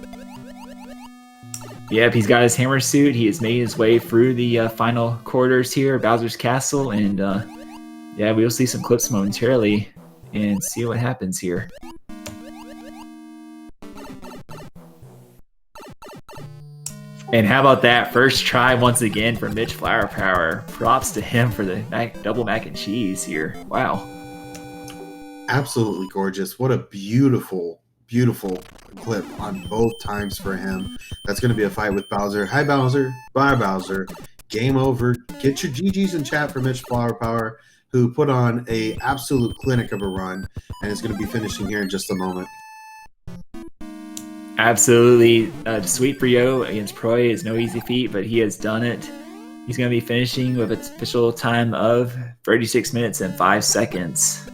Yep, he's got his hammer suit. He has made his way through the final corridors here, Bowser's Castle, and yeah, we'll see some clips momentarily and see what happens here. And how about that first try once again for mitchflowerpower? Props to him for the double mac and cheese here. Wow. Absolutely gorgeous. What a beautiful, beautiful clip on both times for him. That's going to be a fight with Bowser. Hi, Bowser. Bye, Bowser. Game over. Get your GGs in chat for mitchflowerpower, who put on a absolute clinic of a run and is going to be finishing here in just a moment. Absolutely. Sweet Brio against Proa is no easy feat, but he has done it. He's going to be finishing with its official time of 36 minutes and 5 seconds.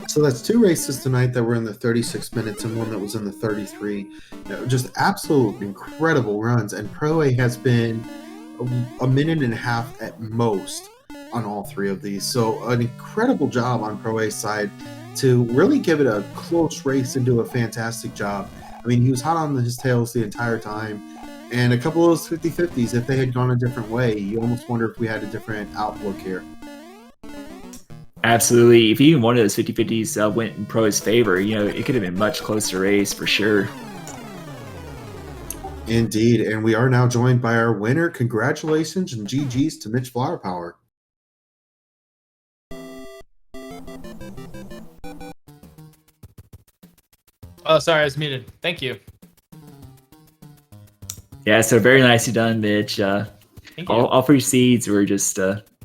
So that's 2 races tonight that were in the 36 minutes and one that was in the 33. You know, just absolute incredible runs. And Pro A has been a minute and a half at most on all 3 of these. So an incredible job on Pro A's side to really give it a close race and do a fantastic job. I mean, he was hot on his tails the entire time. And a couple of those 50-50s, if they had gone a different way, you almost wonder if we had a different outlook here. Absolutely. If even one of those 50-50s went in Pro's favor, you know, it could have been a much closer race for sure. Indeed. And we are now joined by our winner. Congratulations and GG's to Mitch Flowerpower. Oh, sorry, I was muted. Thank you. Yeah, so very nicely done, Mitch. Thank you. All 3 seeds were just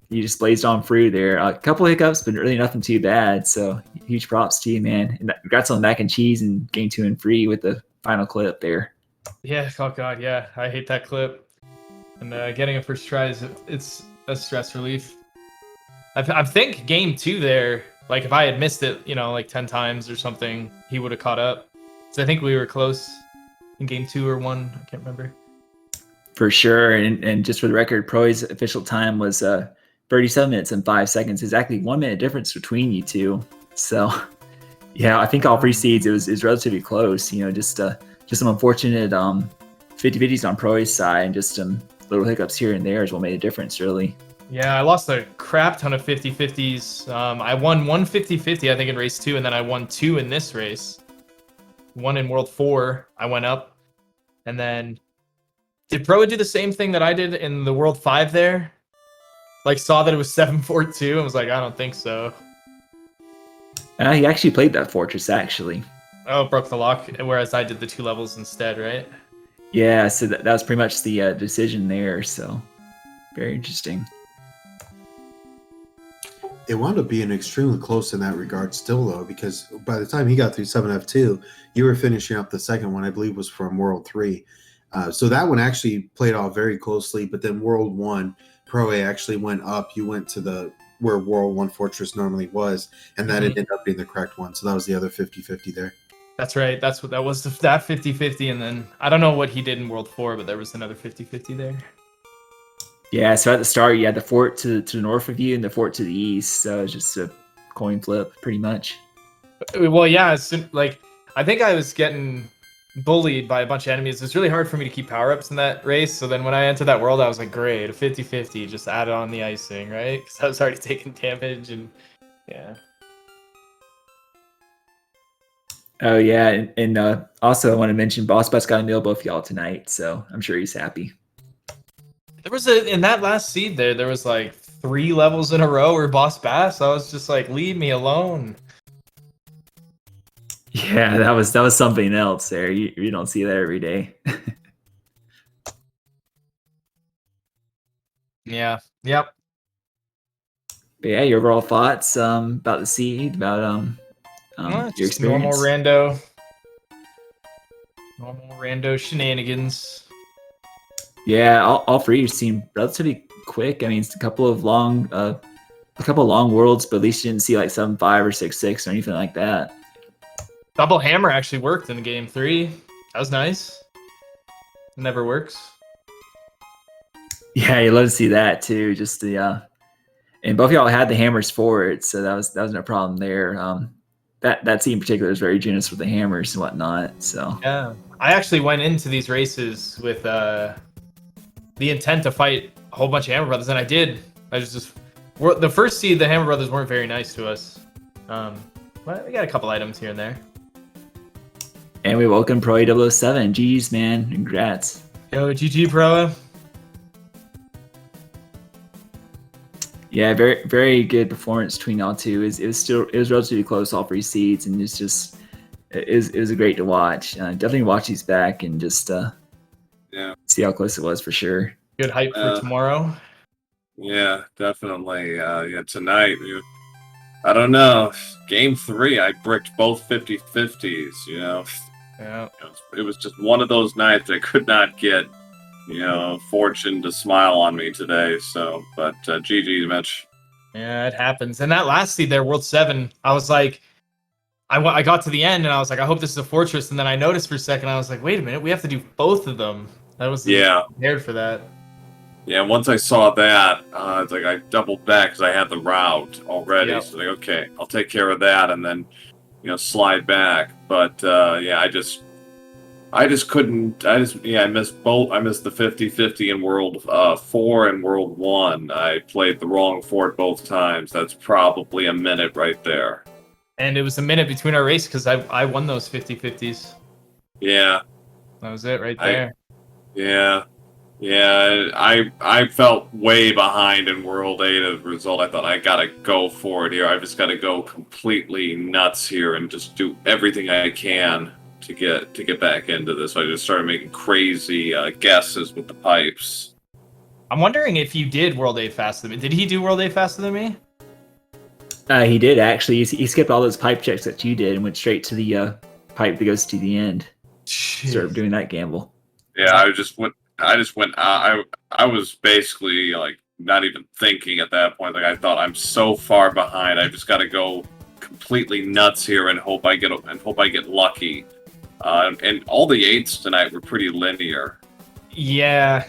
you just blazed on through there. A couple hiccups, but really nothing too bad. So huge props to you, man. And congrats on mac and cheese and game 2 and 3 with the final clip there. Yeah, oh god, yeah. I hate that clip. And getting a first try it's a stress relief. I think game 2 there, like if I had missed it, you know, like 10 times or something, he would have caught up. So I think we were close in game 2 or 1. I can't remember. For sure. And just for the record, Pro's official time was 37 minutes and 5 seconds. Exactly 1 minute difference between you two. So yeah, I think all 3 seeds, it was relatively close. You know, just some unfortunate 50-50s on Pro's side and just some little hiccups here and there is what made a difference, really. Yeah, I lost a crap ton of 50-50s. I won 1 50-50, I think, in race 2, and then I won 2 in this race. 1 in World 4, I went up. And then, did Pro do the same thing that I did in the World 5 there? Like, saw that it was 7-4-2 and was like, I don't think so. He actually played that Fortress, actually. Oh, broke the lock, whereas I did the 2 levels instead, right? Yeah, so that was pretty much the decision there, so very interesting. It wound up being extremely close in that regard still, though, because by the time he got through 7F2, you were finishing up the second one, I believe was from World 3. So that one actually played off very closely, but then World 1, Pro A actually went up. You went to where World 1 Fortress normally was, and that ended up being the correct one. So that was the other 50-50 there. That's right. That was that 50-50, and then I don't know what he did in World 4, but there was another 50-50 there. Yeah, so at the start, you had the fort to the north of you and the fort to the east. So it's just a coin flip, pretty much. Well, yeah, like I think I was getting bullied by a bunch of enemies. It was really hard for me to keep power-ups in that race. So then when I entered that world, I was like, great, a 50-50, just add on the icing, right? Because I was already taking damage, and yeah. Oh, yeah, and also I want to mention Boss Bus got a meal both y'all tonight, so I'm sure he's happy. There was in that last seed there was like 3 levels in a row where Boss Bass. I was just like, leave me alone. Yeah, that was something else there. You don't see that every day. Yeah. Yep. But yeah, your overall thoughts about the seed, about your just experience. Normal rando shenanigans. Yeah, all 3 seem relatively quick. I mean, it's a couple of long worlds, but at least you didn't see like 7-5 or 6-6 or anything like that. Double hammer actually worked in game 3. That was nice. Never works. Yeah, you love to see that too. Just the and both of y'all had the hammers for it, so that was no problem there. That seed in particular is very generous with the hammers and whatnot. So yeah, I actually went into these races with the intent to fight a whole bunch of Hammer Brothers, and I did. The first seed, the Hammer Brothers weren't very nice to us. But we got a couple items here and there. And we welcome proa007. GG's, man. Congrats. Yo, GG, Proa. Yeah, very, very good performance between y'all two. It was relatively close, all 3 seeds, and it was a great to watch. Definitely watch these back and just see how close it was for sure. Good hype for tomorrow. Yeah, definitely. Tonight, I don't know. Game 3, I bricked both 50-50s, Yeah. It was just one of those nights I could not get, fortune to smile on me today. So, but GG, Mitch. Yeah, it happens. And that last seed there, World 7, I was like, I got to the end and I was like, I hope this is a fortress. And then I noticed for a second, I was like, wait a minute, we have to do both of them. I was prepared for that. Yeah, once I saw that, it's like I doubled back because I had the route already. Yep. So like, okay, I'll take care of that and then, slide back. But yeah, I just couldn't. I missed both. I missed the 50-50 in World 4 and World 1. I played the wrong fort both times. That's probably a minute right there. And it was a minute between our race because I won those 50-50s. Yeah. That was it right there. Yeah, I felt way behind in World 8 as a result. I thought I gotta go for it here. I just gotta go completely nuts here and just do everything I can to get back into this. So I just started making crazy guesses with the pipes. I'm wondering if you did World 8 faster than me. Did he do World 8 faster than me? He did actually. He skipped all those pipe checks that you did and went straight to the pipe that goes to the end. Jeez. Started doing that gamble. Yeah, I just went. I was basically like not even thinking at that point. Like I thought I'm so far behind. I just got to go completely nuts here and hope I get lucky. And all the 8s tonight were pretty linear. Yeah.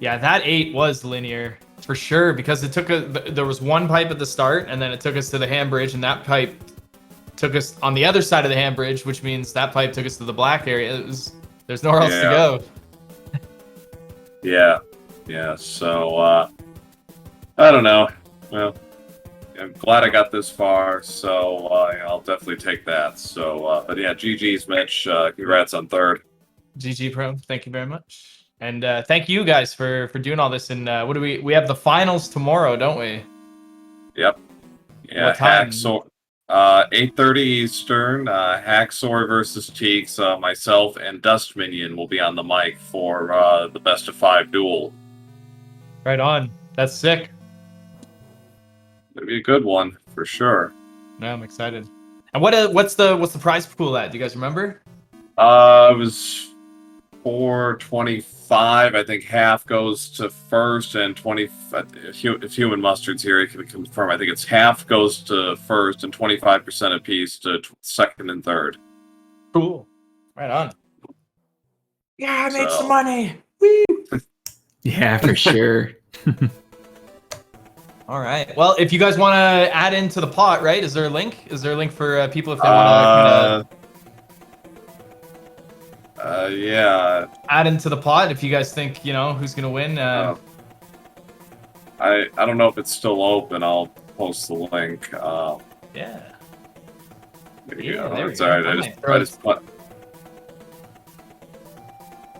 Yeah, that 8 was linear for sure because it took there was one pipe at the start and then it took us to the hand bridge and that pipe took us on the other side of the hand bridge, which means that pipe took us to the black area. There's nowhere else to go. Yeah. So I don't know. Well, I'm glad I got this far, so I'll definitely take that. So, but yeah, GG's, Mitch. Congrats on 3rd. GG, Pro. Thank you very much. And thank you guys for doing all this. And what do we have the finals tomorrow, don't we? Yep. Yeah, what time? Hacksaw. 8:30 Eastern. Hacksaw versus Cheeks. Myself and Dust Minion will be on the mic for the best of 5 duel. Right on. That's sick. It'll be a good one for sure. Yeah, I'm excited. And what's the prize pool at? Do you guys remember? It was 425. I think half goes to first and 20. If Human Mustard's here, he can confirm. I think it's half goes to first and 25% apiece to second and third. Cool. Right on. Yeah, I made So- some money. Woo! Yeah, for sure. All right. Well, if you guys want to add into the pot, right? Is there a link? Is there a link for people if they want to yeah. add into the pot? If you guys think who's gonna win? I don't know if it's still open. I'll post the link. Yeah. There you Yeah, go. there we It's go. all right. I I might just throw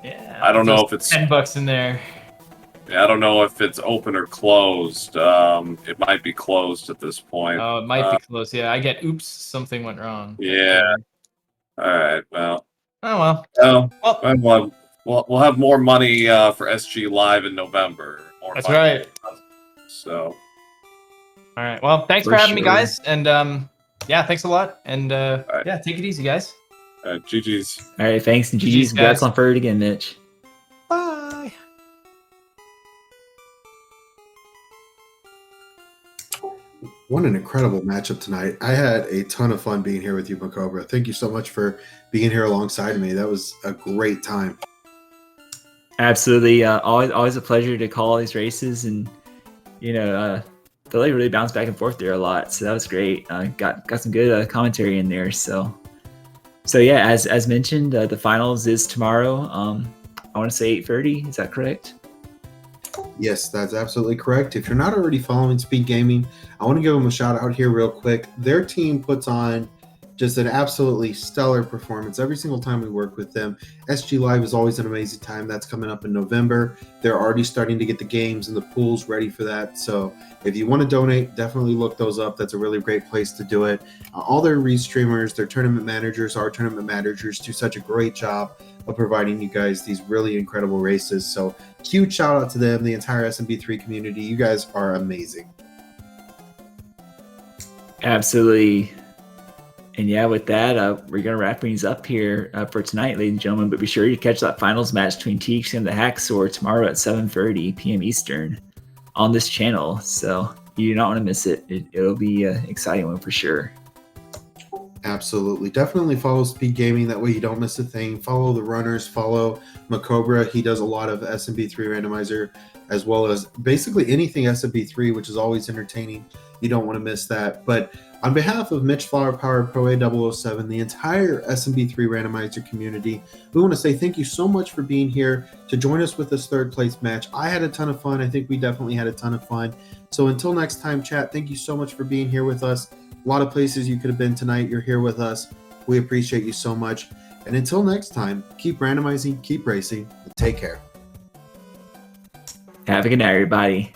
Yeah. I don't know There's if it's $10 in there. I don't know if it's open or closed. It might be closed at this point. Oh, it might be close. Yeah, I get oops, something went wrong. Yeah. All right. Well. Oh well. We'll have more money for SG Live in November. That's right. So. All right. Well, thanks for having me, guys. And yeah, thanks a lot. And right. yeah, take it easy, guys. GG's. All right, thanks and GG's, GG's. Congrats guys. on 3rd again, Mitch. Bye. What an incredible matchup tonight. I had a ton of fun being here with you, Macobra. Thank you so much for being here alongside me. That was a great time. Absolutely. Always a pleasure to call all these races, and the like really bounced back and forth there a lot. So that was great. Got some good commentary in there. So yeah, as mentioned, the finals is tomorrow. I want to say 8:30. Is that correct? Yes, that's absolutely correct. If you're not already following Speed Gaming, I want to give them a shout out here real quick. Their team puts on just an absolutely stellar performance every single time we work with them. SG Live is always an amazing time. That's coming up in November. They're already starting to get the games and the pools ready for that. So if you want to donate, definitely look those up. That's a really great place to do it. All their restreamers, their tournament managers, our tournament managers do such a great job of providing you guys these really incredible races. So huge shout out to them, the entire SMB3 community. You guys are amazing. Absolutely. And yeah, with that, we're going to wrap things up here for tonight, ladies and gentlemen. But be sure to catch that finals match between Teeks and the Hacksaw tomorrow at 7:30 p.m. Eastern on this channel. So you do not want to miss it. It'll be an exciting one for sure. Absolutely. Definitely follow SpeedGaming. That way you don't miss a thing. Follow the runners. Follow Macobra. He does a lot of SMB3 Randomizer, as well as basically anything SMB3, which is always entertaining. You don't want to miss that. But on behalf of Mitch Flowerpower, proa007, the entire SMB3 Randomizer community, we want to say thank you so much for being here to join us with this third place match. I had a ton of fun. I think we definitely had a ton of fun. So until next time, chat, thank you so much for being here with us. A lot of places you could have been tonight. You're here with us. We appreciate you so much. And until next time, keep randomizing, keep racing, and take care. Have a good night, everybody.